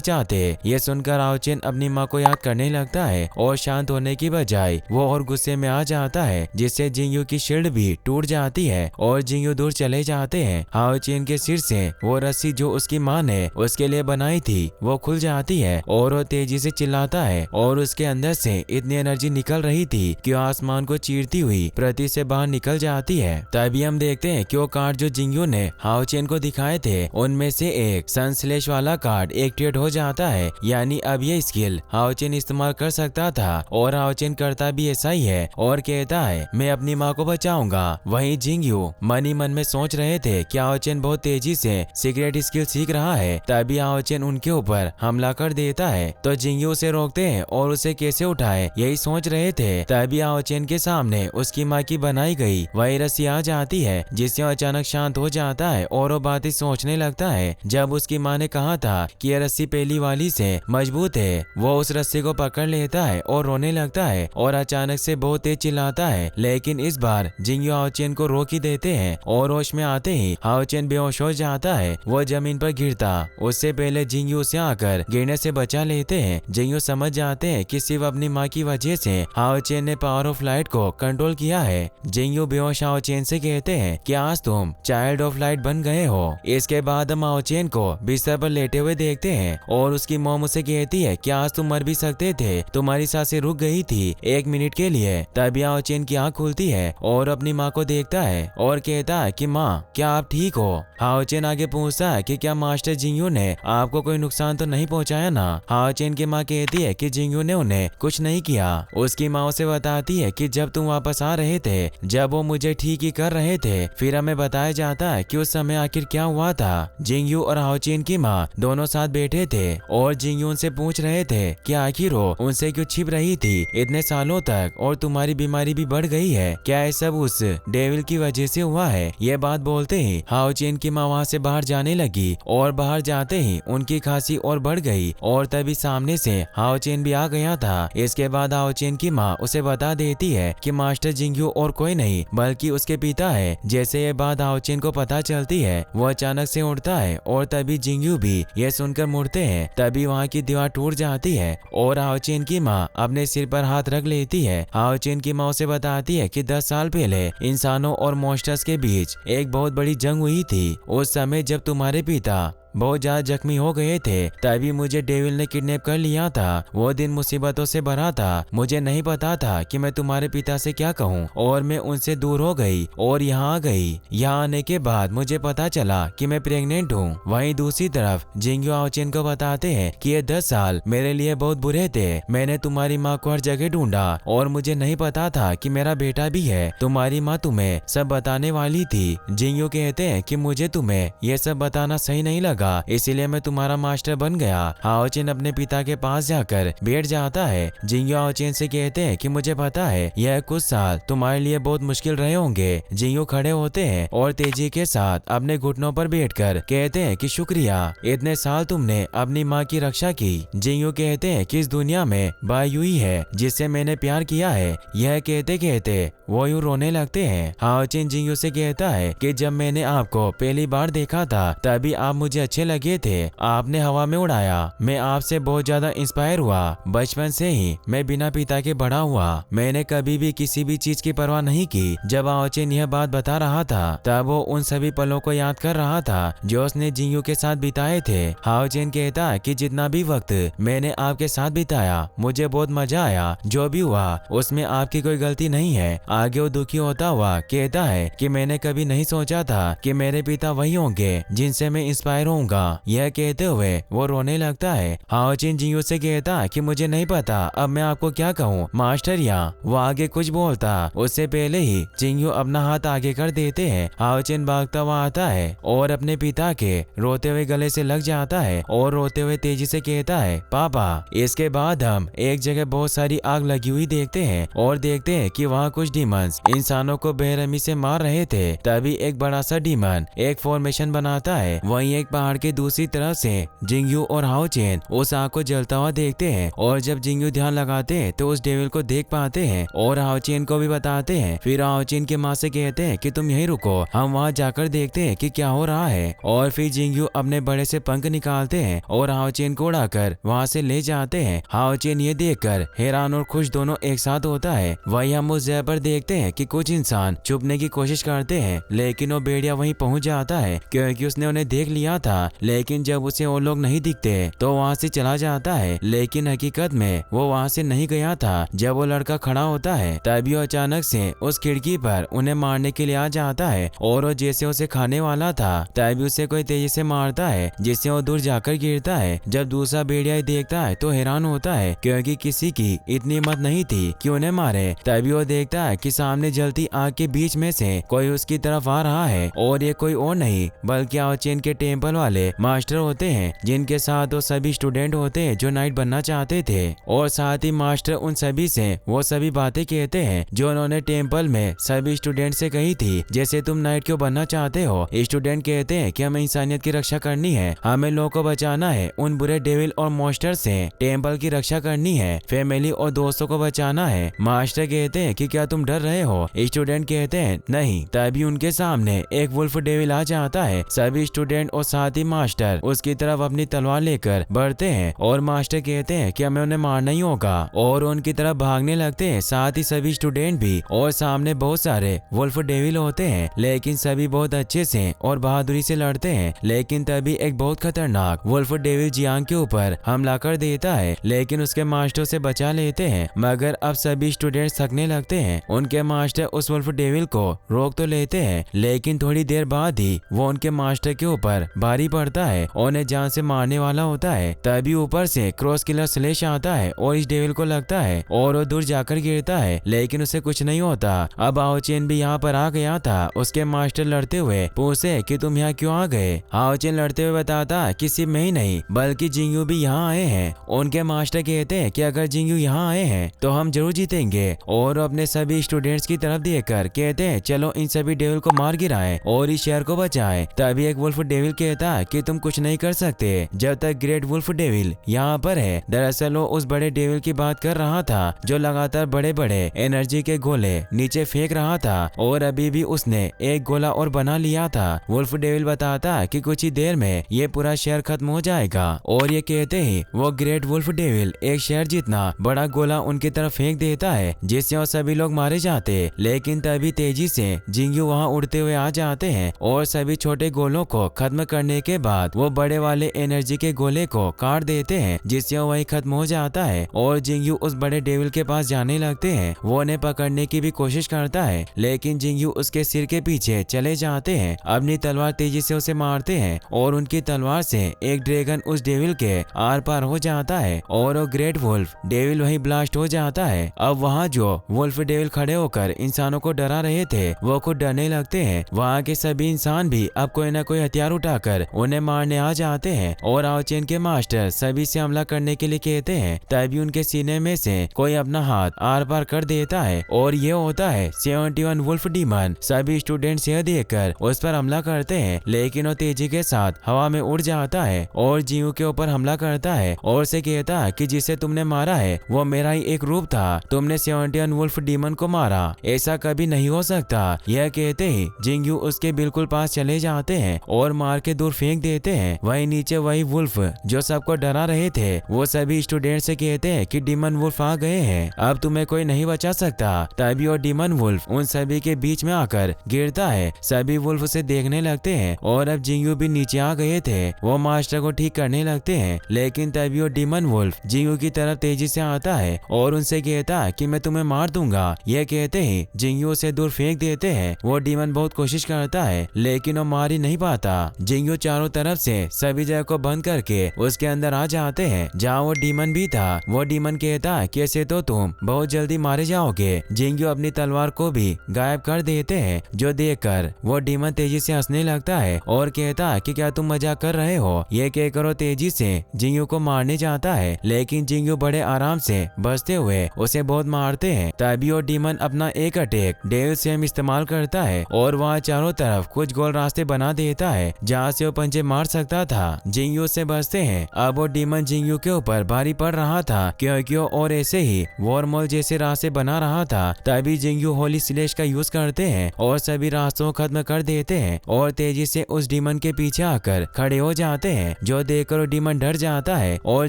चाहते। ये सुनकर हाओ चेन अपनी माँ को याद करने लगता है और शांत होने की बजाय वो और गुस्से में आ जाता है, जिससे जिंगयू की शील्ड भी टूट जाती है और जिंगयू दूर चले जाते हैं। हाओ चेन के सिर से वो रस्सी जो उसकी माँ ने उसके लिए बनाई थी वो खुल जाती है और वो तेजी से चिल्लाता है और उसके अंदर से इतनी एनर्जी निकल रही थी कि वो आसमान को चीरती हुई पृथ्वी से बाहर निकल जाती है। तभी हम देखते हैं कि वो कार्ड जो जिंगयू ने हाओ चेन को दिखाए थे उनमें से एक सन स्लैश वाला कार्ड एक्टिवेट हो जाता है, यानी अब ये स्किल हाओ चेन इस्तेमाल कर सकता था और हाओ चेन करता भी ऐसा ही है और कहता है मैं अपनी माँ को बचाऊंगा। वहीं जिंगयू मन ही मन में सोच रहे थे कि हाओ चेन बहुत तेजी से सीक्रेट स्किल सीख रहा है। तभी हाओ चेन उनके ऊपर हमला कर देता है तो जिंगयू उसे रोकते हैं और उसे कैसे उठाए यही सोच रहे थे। तभी हाओ चेन के सामने उसकी माँ की बनाई गई वही रस्सी आ जाती है, जिससे अचानक शांत हो जाता है और वो बातें सोचने लगता है। जब उसकी माँ ने कहा था कि यह रस्सी पहली वाली से मजबूत है, वो उस रस्सी को पकड़ लेता है और रोने लगता है और अचानक से बहुत तेज चिल्लाता है, लेकिन इस बार जिंगयू हाओ चेन को रोक ही देते हैं और होश में आते ही हाओ चेन बेहोश हो जाता है। वो जमीन पर गिरता उससे पहले जिंगयू उसे आकर गिरने से बचा लेते हैं। जिंगयू समझ जाते हैं कि सिर्फ अपनी माँ की वजह से हाओ चेन ने पावर ऑफ लाइट को कंट्रोल किया है। जिंगयू बेहोश हाओ चेन से कहते हैं कि आज तुम चाइल्ड ऑफ लाइट बन गए हो। इसके बाद हम हाओ चेन को बिस्तर पर लेटे हुए देखते हैं और उसकी मॉम उसे कहती है कि आज तुम मर भी सकते थे, तुम्हारी सांसें रुक गई थी 1 मिनट के लिए। तभी हाओ चेन की आँख खुलती है और अपनी माँ को देखता है और कहता है कि माँ क्या आप ठीक हो। हाओ चेन आगे पूछता है कि क्या मास्टर जिंगयू ने आपको कोई नुकसान तो नहीं पहुंचाया ना। हाओ चेन की माँ कहती है कि जिंगयू ने उन्हें कुछ नहीं किया। उसकी माँ उसे बताती है कि जब तुम वापस आ रहे थे, जब वो मुझे ठीक ही कर रहे थे, फिर हमें बताया जाता है कि उस समय आखिर क्या हुआ था। जिंगयू और हाओ चेन की माँ दोनों साथ बैठे थे और जिंगयू उनसे पूछ रहे थे कि आखिर वो उनसे क्यों छिप रही थी इतने सालों तक और तुम्हारी बीमारी भी बढ़ गई है, क्या ये सब उस डेविल की वजह से हुआ है। ये बात बोलते ही हाओ चेन की माँ वहाँ से बाहर जाने लगी और बाहर जाते ही उनकी खांसी और बढ़ गई और तभी सामने से हाओ चेन भी आ गया था। इसके बाद हाओ चेन की माँ उसे बता देती है कि मास्टर जिंगयू और कोई नहीं बल्कि उसके पिता है। जैसे ये बात हाओ चेन को पता चलती है वो अचानक से उठता है और तभी जिंगयू भी ये सुनकर मुड़ते हैं। तभी वहाँ की दीवार टूट जाती है और हाओ चेन की माँ अपने सिर पर हाथ रख लेती है। हाओ चेन की माँ उसे बताती है कि 10 साल पहले इंसानों और मॉन्स्टर्स के बीच एक बहुत बड़ी जंग हुई थी। उस समय जब तुम्हारे पिता बहुत ज्यादा जख्मी हो गए थे, तभी मुझे डेविल ने किडनैप कर लिया था। वो दिन मुसीबतों से भरा था, मुझे नहीं पता था कि मैं तुम्हारे पिता से क्या कहूँ और मैं उनसे दूर हो गई और यहाँ आ गई। यहाँ आने के बाद मुझे पता चला कि मैं प्रेग्नेंट हूँ। वहीं दूसरी तरफ जिंगयू हाओ चेन को बताते हैं कि ये 10 साल मेरे लिए बहुत बुरे थे। मैंने तुम्हारी माँ को हर जगह ढूंढा और मुझे नहीं पता था कि मेरा बेटा भी है। तुम्हारी माँ तुम्हें सब बताने वाली थी। जिंगयू कहते हैं कि मुझे तुम्हें ये सब बताना सही नहीं लगा, इसीलिए मैं तुम्हारा मास्टर बन गया। हाओ चेन अपने पिता के पास जाकर बैठ जाता है। जिंगयू हाओ चेन से कहते हैं कि मुझे पता है यह कुछ साल तुम्हारे लिए बहुत मुश्किल रहे होंगे। जिंगयू खड़े होते हैं और तेजी के साथ अपने घुटनों पर बैठकर कहते हैं कि शुक्रिया, इतने साल तुमने अपनी माँ की रक्षा की। जिंगयू कहते हैं कि इस दुनिया में बाई युई है जिससे मैंने प्यार किया है। यह कहते कहते वो यूं रोने लगते हैं। हाओ चेन जिंगयू से कहता है कि जब मैंने आपको पहली बार देखा था तभी आप मुझे अच्छे लगे थे, आपने हवा में उड़ाया। मैं आपसे बहुत ज्यादा इंस्पायर हुआ। बचपन से ही मैं बिना पिता के बड़ा हुआ। मैंने कभी भी किसी भी चीज की परवाह नहीं की। जब हाओ चेन यह बात बता रहा था तब वो उन सभी पलों को याद कर रहा था जो उसने जिंगयू के साथ बिताए थे। हाओ चेन कहता है कि जितना भी वक्त मैंने आपके साथ बिताया मुझे बहुत मजा आया। जो भी हुआ उसमें आपकी कोई गलती नहीं है। आगे वो दुखी होता हुआ कहता है कि मैंने कभी नहीं सोचा था कि मेरे पिता वही होंगे जिनसे मैं इंस्पायर कहूंगा। यह कहते हुए वो रोने लगता है। हाओचिन जिंगयू से कहता कि मुझे नहीं पता अब मैं आपको क्या कहूँ मास्टर या। वो आगे कुछ बोलता उससे पहले ही जिंगयू अपना हाथ आगे कर देते हैं। हाओचिन भागता हुआ आता है और अपने पिता के रोते हुए गले से लग जाता है और रोते हुए तेजी से कहता है पापा। इसके बाद हम एक जगह बहुत सारी आग लगी हुई देखते हैं और देखते हैं कि वहाँ कुछ डीमंस इंसानों को बेरहमी से मार रहे थे। तभी एक बड़ा सा डीमन एक फॉर्मेशन बनाता है। वहीं एक पहाड़ के दूसरी तरफ से जिंगयू और हाओचिन उस आग को जलता हुआ देखते हैं और जब जिंगयू ध्यान लगाते हैं तो उस डेविल को देख पाते हैं और हाओचिन को भी बताते हैं। फिर हाओचिन के माँ से कहते हैं कि तुम यहीं रुको, हम वहाँ जाकर देखते हैं कि क्या हो रहा है। और फिर जिंगयू अपने बड़े से पंख निकालते हैं और हाओचिन को उड़ाकर वहाँ से ले जाते हैं। हाओचिन ये देखकर हैरान और खुश दोनों एक साथ होता है। वहीं हम उस जगह पर देखते हैं कि कुछ इंसान छुपने की कोशिश करते हैं लेकिन वो भेड़िया वहीं पहुंच जाता है क्योंकि उसने उन्हें देख लिया था। लेकिन जब उसे वो लोग नहीं दिखते तो वहाँ से चला जाता है। लेकिन हकीकत में वो वहाँ से नहीं गया था। जब वो लड़का खड़ा होता है तभी वो अचानक से उस खिड़की पर उन्हें मारने के लिए आ जाता है और वो जैसे उसे खाने वाला था तभी उसे कोई तेजी से मारता है जिससे वो दूर जाकर गिरता है। जब दूसरा भेड़िया देखता है तो हैरान होता है क्योंकि किसी की इतनी हिम्मत नहीं थी कि उन्हें मारे। तभी वो देखता है कि सामने जलती आग के बीच में से कोई उसकी तरफ आ रहा है और ये कोई और नहीं बल्कि हाओचिन के टेम्पल वाले मास्टर होते हैं जिनके साथ वो सभी स्टूडेंट होते हैं जो नाइट बनना चाहते थे। और साथ ही मास्टर उन सभी से वो सभी बातें कहते हैं जो उन्होंने टेम्पल में सभी स्टूडेंट से कही थी, जैसे तुम नाइट क्यों बनना चाहते हो। स्टूडेंट कहते हैं कि हमें इंसानियत की रक्षा करनी है, हमें लोगों को बचाना है उन बुरे डेविल और मॉन्स्टर से, टेम्पल की रक्षा करनी है, फैमिली और दोस्तों को बचाना है। मास्टर कहते हैं कि क्या तुम डर रहे हो। स्टूडेंट कहते हैं नहीं। तभी उनके सामने एक वुल्फ डेविल आ जाता है। सभी स्टूडेंट और साथ ही मास्टर उसकी तरफ अपनी तलवार लेकर बढ़ते हैं और मास्टर कहते हैं कि हमें उन्हें मारना ही होगा और उनकी तरफ भागने लगते हैं। साथ ही सभी स्टूडेंट भी और सामने बहुत सारे वुल्फ डेविल होते हैं लेकिन सभी बहुत अच्छे से और बहादुरी से लड़ते हैं। लेकिन तभी एक बहुत खतरनाक वुल्फ डेविल जियांग के ऊपर हमला कर देता है लेकिन उसके मास्टर से बचा लेते हैं। मगर अब सभी स्टूडेंट थकने लगते हैं। उनके मास्टर उस वुल्फ डेविल को रोक तो लेते हैं लेकिन थोड़ी देर बाद ही वो उनके मास्टर के ऊपर भारी पड़ता है और उन्हें जान से मारने वाला होता है। तभी ऊपर से क्रॉस किलर स्लेश आता है और इस डेविल को लगता है और वो दूर जाकर गिरता है लेकिन उसे कुछ नहीं होता। अब हाओचिन भी यहाँ पर आ गया था। उसके मास्टर लड़ते हुए पूछे कि तुम यहाँ क्यों आ गए। हाओचिन लड़ते हुए बताता कि सिर्फ मैं ही नहीं बल्कि जिंगयू भी यहाँ आए हैं। उनके मास्टर कहते हैं कि अगर जिंगयू यहाँ आए हैं तो हम जरूर जीतेंगे और अपने सभी स्टूडेंट्स की तरफ देखकर कहते हैं चलो इन सभी डेविल को मार गिराएं और इस शहर को बचाएं। तभी एक वुल्फ डेविल कहता है कि तुम कुछ नहीं कर सकते जब तक ग्रेट वुल्फ डेविल यहाँ पर है। दरअसल वो उस बड़े डेविल की बात कर रहा था जो लगातार बड़े बड़े एनर्जी के गोले नीचे फेंक रहा था और अभी भी उसने एक गोला और बना लिया था। वुल्फ डेविल बताता कि कुछ ही देर में ये पूरा शहर खत्म हो जाएगा और ये कहते ही वो ग्रेट वुल्फ डेविल एक शहर जितना बड़ा गोला उनकी तरफ फेंक देता है जिससे वो सभी लोग मारे जाते। लेकिन तभी तेजी से जिंगयू वहाँ उड़ते हुए आ जाते हैं और सभी छोटे गोलों को खत्म करने के बाद वो बड़े वाले एनर्जी के गोले को काट देते हैं जिससे वो वही खत्म हो जाता है और जिंगयू उस बड़े डेविल के पास जाने लगते हैं। वो उन्हें पकड़ने की भी कोशिश करता है लेकिन जिंगयू उसके सिर के पीछे चले जाते हैं। अपनी तलवार तेजी से उसे मारते हैं और उनकी तलवार से एक ड्रैगन उस डेविल के आर पार हो जाता है और वो ग्रेट वुल्फ डेविल वहीं ब्लास्ट हो जाता है। अब वहाँ जो वुल्फ डेविल खड़े होकर इंसानों को डरा रहे थे वो खुद डरने लगते हैं। वहाँ के सभी इंसान भी अब कोई न कोई हथियार उठाकर उन्हें मारने आ जाते हैं और हाओचिन के मास्टर सभी से हमला करने के लिए कहते हैं। तभी उनके सीने में से कोई अपना हाथ आर पार कर देता है और ये होता है 71 वुल्फ डीमन। सभी स्टूडेंट्स यह देखकर उस पर हमला करते हैं लेकिन वो तेजी के साथ हवा में उड़ जाता है और जिंगयू के ऊपर हमला करता है और उसे कहता है कि जिसे तुमने मारा है वो मेरा ही एक रूप था, तुमने 71 वुल्फ डीमन को मारा, ऐसा कभी नहीं हो सकता। यह कहते ही जिंगयू उसके बिल्कुल पास चले जाते हैं और मार के दूर फेंक देते हैं। वही नीचे वही वुल्फ जो सबको डरा रहे थे वो सभी स्टूडेंट से कहते हैं कि डीमन वुल्फ आ गए हैं, अब तुम्हें कोई नहीं बचा सकता। तभी वो डीमन वुल्फ उन सभी के बीच में आकर गिरता है। सभी वुल्फ उसे देखने लगते हैं और अब जिंगयू भी नीचे आ गए थे। वो मास्टर को ठीक करने लगते हैं लेकिन तभी वो डीमन वुल्फ जिंगयू की तरफ तेजी से आता है और उनसे कहता है कि मैं तुम्हें मार दूंगा। यह कहते ही जिंगयू उसे दूर फेंक देते हैं। वो डीमन बहुत कोशिश करता है लेकिन वो मार ही नहीं पाता। जिंगयू चारों तरफ से सभी जगह को बंद करके उसके अंदर आ जाते हैं जहाँ वो डीमन भी था। वो डीमन कहता है कि ऐसे तो तुम बहुत जल्दी मारे जाओगे। जिंगू अपनी तलवार को भी गायब कर देते हैं, जो देखकर वो डीमन तेजी से हंसने लगता है और कहता है कि क्या तुम मजाक कर रहे हो। ये कहकर वो तेजी से जिंगू को मारने जाता है, लेकिन जिंगू बड़े आराम से बचते हुए उसे बहुत मारते हैं। तभी वो डीमन अपना एक अटैक डेविल सेम इस्तेमाल करता है और वहाँ चारों तरफ कुछ गोल रास्ते बना देता है जहाँ से वो पंचे मार सकता था। जिंगू से बचते हैं। अब वो डीमन जिंगू के ऊपर भारी पड़ रहा था क्योंकि वो और ऐसे ही वॉर्मोल जैसे रास्ते बना रहा था। तभी जिंगू होली स्लेश का यूज करते हैं और सभी रास्तों को खत्म कर देते हैं और तेजी से उस डीमन के पीछे आकर खड़े हो जाते हैं, जो देखकर वो डीमन डर जाता है और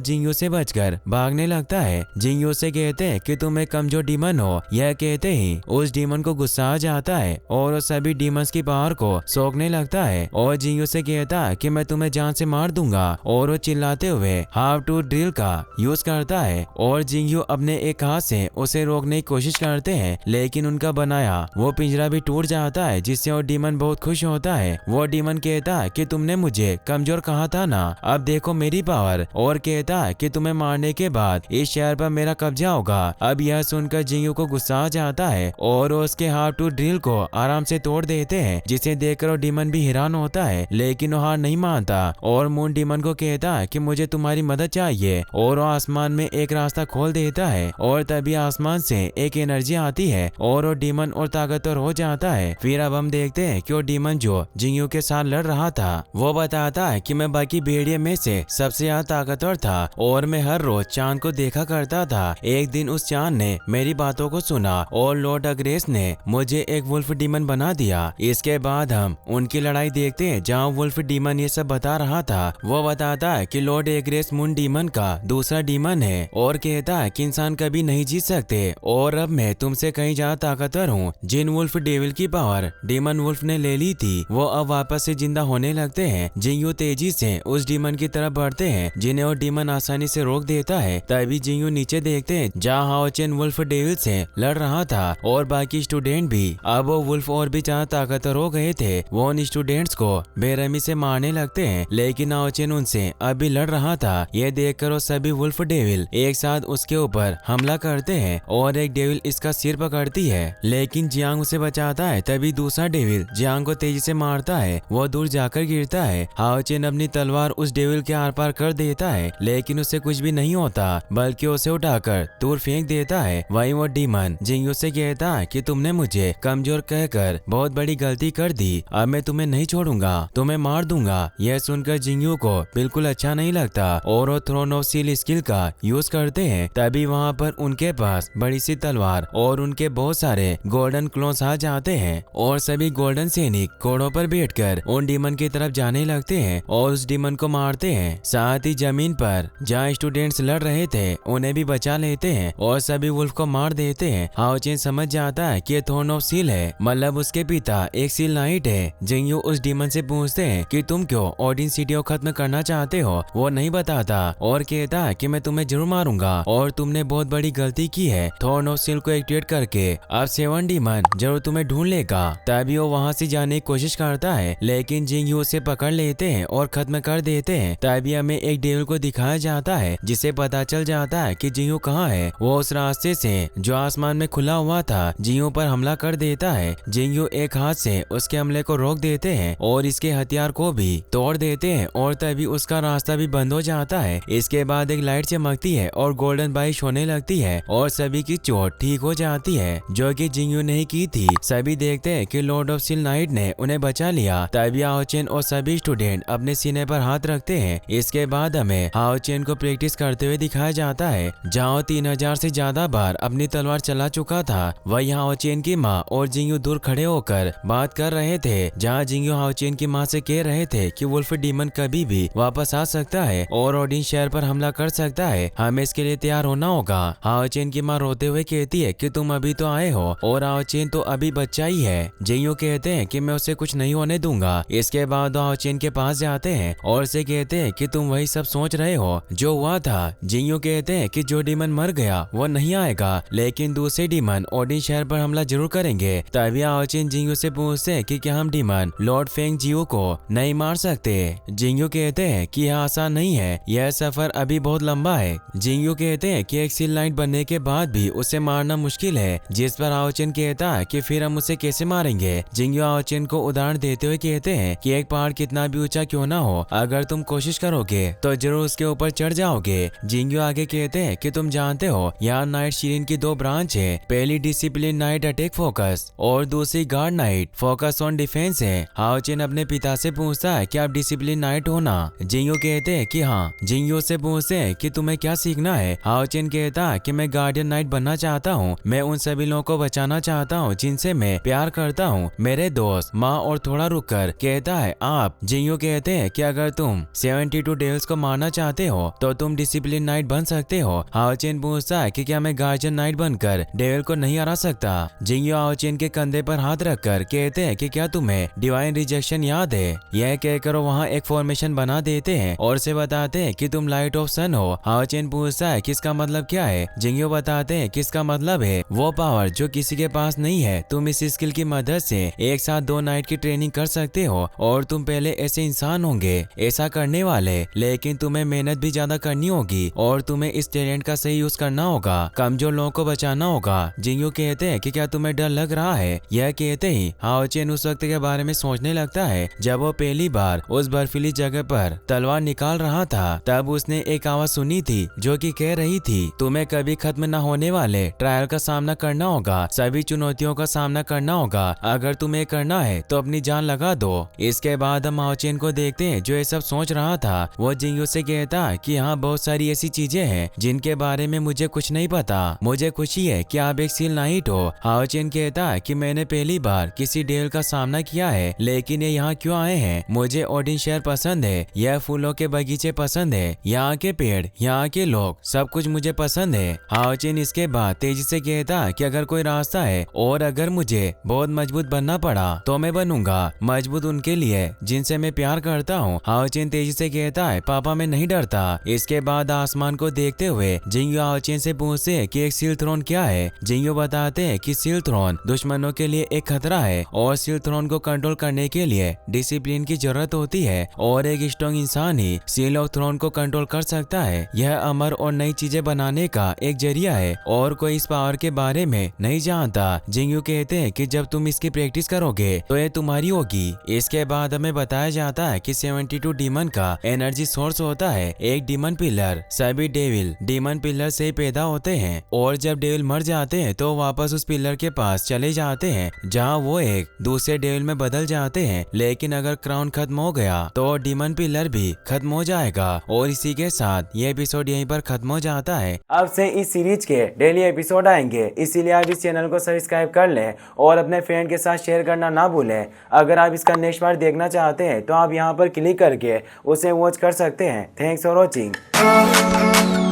जिंगू से बचकर भागने लगता है। जिंगू से कहते हैं कि तुम एक कमजोर डीमन हो। यह कहते ही उस डीमन को गुस्सा आ जाता है और वो सभी डीमंस की पावर को सोखने लगता है और जिंगू से कहता है कि मैं तुम्हें जान से मार दूंगा। और वो चिल्लाते हुए हाउ टू ड्रिल का यूज करता है और जिंगू अपने एक हाथ से उसे रोकने की कोशिश करते हैं, लेकिन उनका बनाया वो पिंजरा भी टूट जाता है, जिससे वो डीमन बहुत खुश होता है। वो डीमन कहता है कि तुमने मुझे कमजोर कहा था ना, अब देखो मेरी पावर। और कहता है कि तुम्हें मारने के बाद इस शहर पर मेरा कब्जा होगा। अब यह सुनकर जिंगू को गुस्सा आ जाता है और उसके हाउ टू ड्रिल को आराम से तोड़ देते हैं, जिसे देखकर वो डीमन भी हैरान होता है, लेकिन वो हार नहीं मानता और मून डीमन को कहता है कि मुझे तुम्हारी मदद चाहिए। और वो आसमान में एक रास्ता खोल देता है और तभी आसमान से एक एनर्जी आती है और वो डीमन और ताकतवर हो जाता है। फिर अब हम देखते हैं कि वो डीमन जो जिंगू के साथ लड़ रहा था वो बताता है कि मैं बाकी भेड़िए में से सबसे ज्यादा ताकतवर था और मैं हर रोज चांद को देखा करता था। एक दिन उस चांद ने मेरी बातों को सुना और लॉर्ड अग्रेस ने मुझे एक वुल्फ डीमन बना दिया। इसके बाद हम उनकी लड़ाई देखते हैं जहाँ वुल्फ डीमन ये सब बता रहा था। वो बताता है कि लॉर्ड एग्रेस मून डीमन का दूसरा डीमन है और कहता है कि इंसान कभी नहीं जीत सकते और अब मैं तुमसे कहीं ज्यादा ताकतवर हूँ। जिन वुल्फ डेविल की पावर डीमन वुल्फ ने ले ली थी वो अब वापस से जिंदा होने लगते हैं। जिंगू तेजी से उस डीमन की तरफ बढ़ते हैं जिन्हें वो डीमन आसानी से रोक देता है। तभी जिंगू नीचे देखते हैं जहाँ हाओचेन वुल्फ डेविल से लड़ रहा था और बाकी स्टूडेंट भी। अब वो वुल्फ और भी ज्यादा ताकतवर हो गए थे। वो उन स्टूडेंट्स को बेरहमी से मारने लगते हैं, लेकिन हाओचेन उनसे अब भी लड़ रहा था। ये देखकर वो सभी वुल्फ डेविल एक साथ उसके ऊपर हमला करते हैं और एक डेविल इसका सिर पकड़ती है, लेकिन जियांग उसे बचाता है। तभी दूसरा डेविल जियांग को तेजी से मारता है, वो दूर जाकर गिरता है। हाओचेन अपनी तलवार उस डेविल के आर पार कर देता है, लेकिन उसे कुछ भी नहीं होता, बल्कि उसे उठाकर दूर फेंक देता है। वहीं वो डीमन जिंगू से कहता है कि तुमने मुझे कमजोर कहकर बहुत बड़ी गलती कर दी, अब मैं तुम्हें नहीं छोड़ूंगा, तुम्हें मार दूंगा। यह सुनकर जिंगू को बिल्कुल अच्छा नहीं लगता और वो थ्रोन ऑफ सील स्किल का यूज करते हैं। तभी वहाँ पर उनके पास बड़ी सी तलवार और उनके बहुत सारे गोल्डन क्लोन्स आ जाते हैं और सभी गोल्डन सैनिक घोड़ों पर बैठकर उन डीमन की तरफ जाने लगते हैं और उस डीमन को मारते हैं। साथ ही जमीन पर जहाँ स्टूडेंट्स लड़ रहे थे उन्हें भी बचा लेते हैं और सभी वुल्फ को मार देते हैं। हाओचेन समझ जाता है कि थ्रोन ऑफ सील है, मतलब उसके पिता एक सील नाइट है। जिंगू उस डीमन से पूछते हैं कि तुम क्यों ओडिन सिटी को खत्म करना चाहते हो। वो नहीं बताता और कहता है कि मैं तुम्हें जरूर मारूंगा और तुमने बहुत बड़ी गलती की है। थ्रोन ऑफ सील को एक्टिवेट करके अब 7 डीमन जरूर तुम्हें ढूंढ लेगा। तभी वो वहाँ से जाने की कोशिश करता है, लेकिन जिंगू उसे पकड़ लेते हैं और खत्म कर देते हैं। तभी हमें एक डेविल को दिखाया जाता है जिसे पता चल जाता है कि जिंगू कहाँ है। वो उस रास्ते से जो आसमान में खुला हुआ था जिंगू पर हमला कर देता है। जिंगू एक हाथ से उसके हमले को रोक देते हैं और इसके हथियार को भी तोड़ देते हैं और तभी उसका रास्ता भी बंद हो जाता है। इसके बाद एक लाइट चमकती है और गोल्डन बारिश होने लगती है और सभी की चोट ठीक हो जाती है, जो कि जिंगू ने की थी। सभी देखते हैं कि लॉर्ड ऑफ सील नाइट ने उन्हें बचा लिया। तभी हाओचेन और सभी स्टूडेंट अपने सीने पर हाथ रखते हैं। इसके बाद हमें हाओचेन को प्रैक्टिस करते हुए दिखाया जाता है, जहाँ 3000 से ज्यादा बार अपनी तलवार चला चुका था। वही हाओचेन की माँ और जिंगू दूर खड़े होकर बात कर रहे थे, जहाँ जिंगू हाओचेन की माँ से कह रहे थे कि वुल्फ डीमन कभी भी वापस आ सकता है और ओडिन शहर पर हमला कर सकता है, हमें इसके लिए तैयार होना होगा। हाओचेन की माँ रोते हुए कहती है कि तुम अभी तो आए हो और हाओचेन तो अभी बच्चा ही है। जिंगू कहते हैं कि मैं उसे कुछ नहीं होने दूंगा। इसके बाद हाओचेन के पास जाते हैं और उसे कहते हैं कि तुम वही सब सोच रहे हो जो हुआ था। जिंगू कहते हैं कि जो डीमन मर गया वो नहीं आएगा, लेकिन दूसरे डीमन ओडिन शहर पर हमला जरूर करेंगे। तभी हाओचेन जिंगू से पूछते हैं कि क्या हम डीमन लॉर्ड फेंग जियो को नहीं नहीं मार सकते। जिंगू कहते हैं कि यह आसान नहीं है, यह सफर अभी बहुत लंबा है। जिंगू कहते हैं कि एक सील नाइट बनने के बाद भी उसे मारना मुश्किल है, जिस पर आओचेन कहता है कि फिर हम उसे कैसे मारेंगे। जिंगू आओचेन को उदाहरण देते हुए कहते हैं कि एक पहाड़ कितना भी ऊंचा क्यों ना हो, अगर तुम कोशिश करोगे तो जरूर उसके ऊपर चढ़ जाओगे। जिंगू आगे कहते हैं कि तुम जानते हो यहाँ नाइट शीरिन की दो ब्रांच है, पहली डिसिप्लिन नाइट अटैक फोकस और दूसरी guard night focus on defence है। हाओचेन अपने पिता से पूछता है कि आप डिसिप्लिन नाइट हो ना। जिंगू कहते हैं कि हाँ। जिंगू से पूछते हैं कि तुम्हें क्या सीखना है। हाओचेन कहता है कि मैं गार्डियन नाइट बनना चाहता हूँ, मैं उन सभी लोगों को बचाना चाहता हूँ जिनसे मैं प्यार करता हूँ, मेरे दोस्त, माँ। और थोड़ा रुककर कहता है आप। जिंगू कहते हैं कि अगर तुम 72 डेविल्स को मारना चाहते हो तो तुम डिसिप्लिन नाइट बन सकते हो। हाओचेन पूछता है कि क्या मैं गार्जियन नाइट बनकर डेविल को नहीं हरा सकता। जिंगू हाओचेन के कंधे पर हाथ रखकर कहते हैं कि क्या तुम्हें डिवाइन रिजेक्शन याद है। यह कहकर वहाँ एक फॉर्मेशन बना देते हैं और से बताते हैं कि तुम लाइट ऑफ सन हो। हाओचेन पूछता है कि इसका मतलब क्या है। जिंगू बताते हैं कि इसका मतलब है वो पावर जो किसी के पास नहीं है। तुम इस स्किल की मदद से एक साथ 2 नाइट की ट्रेनिंग कर सकते हो और तुम पहले ऐसे इंसान होंगे ऐसा करने वाले, लेकिन तुम्हें मेहनत भी ज्यादा करनी होगी और तुम्हें इस टैलेंट का सही यूज करना होगा, कमजोर लोगों को बचाना होगा। जिंगू कहते हैं कि क्या तुम्हें डर लग रहा है। यह कहते ही हाओचेन उस वक्त के बारे में सोचने लगता है जब वो पहली बार उस बर्फीली जगह पर तलवार निकाल रहा था। तब उसने एक आवाज सुनी थी जो कि कह रही थी तुम्हें कभी खत्म न होने वाले ट्रायल का सामना करना होगा, सभी चुनौतियों का सामना करना होगा। अगर तुम्हें करना है तो अपनी जान लगा दो। इसके बाद हम हाओचेन को देखते हैं जो ये सब सोच रहा था। वो जिंगू से कहता है कि यहाँ बहुत सारी ऐसी चीजें हैं जिनके बारे में मुझे कुछ नहीं पता। मुझे खुशी है कि आप एक सील नाइट हो। हाओचेन कहता है कि मैंने पहली बार किसी डेविल का सामना किया है, लेकिन ये यहाँ क्यों आए हैं। मुझे ओडिन शहर पसंद है, यह फूलों के बगीचे पसंद है, यहाँ के पेड़, यहाँ के लोग, सब कुछ मुझे पसंद है। हाओचेन इसके बाद तेजी से कहता है कि अगर कोई रास्ता है और अगर मुझे बहुत मजबूत बनना पड़ा तो मैं बनूंगा, मजबूत उनके लिए जिनसे मैं प्यार करता हूँ। हाओचेन तेजी से कहता है पापा मैं नहीं डरता। इसके बाद आसमान को देखते हुए जिंगू हाओचेन से पूछते हैं कि एक सील थ्रोन क्या है। जिंगू बताते हैं कि सील थ्रोन दुश्मनों के लिए एक खतरा है और सील थ्रोन को कंट्रोल करने के लिए डिसिप्लिन की जरूरत होती है और एक स्ट्रॉन्ग इंसान ही सील ऑफ थ्रोन को कंट्रोल कर सकता है। यह अमर और नई चीजें बनाने का एक जरिया है और कोई इस पावर के बारे में नहीं जानता। जिंगू कहते हैं कि जब तुम इसकी प्रैक्टिस करोगे तो ये तुम्हारी होगी। इसके बाद हमें बताया जाता है कि 72 डीमन का एनर्जी सोर्स होता है एक डीमन पिलर। सभी डेविल डीमन पिलर से पैदा होते हैं और जब डेविल मर जाते हैं तो वापस उस पिलर के पास चले जाते हैं जहाँ वो एक दूसरे डेविल में बदल जाते हैं। लेकिन अगर क्राउन खत्म हो गया तो डीमन पिलर भी खत्म हो जाएगा। और इसी के साथ ये एपिसोड यहीं पर खत्म हो जाता है। अब से इस सीरीज के डेली एपिसोड आएंगे, इसीलिए आप इस चैनल को सब्सक्राइब कर लें और अपने फ्रेंड के साथ शेयर करना ना भूलें। अगर आप इसका नेक्स्ट पार्ट देखना चाहते हैं तो आप यहाँ पर क्लिक करके उसे वॉच कर सकते हैं। Thanks for watching.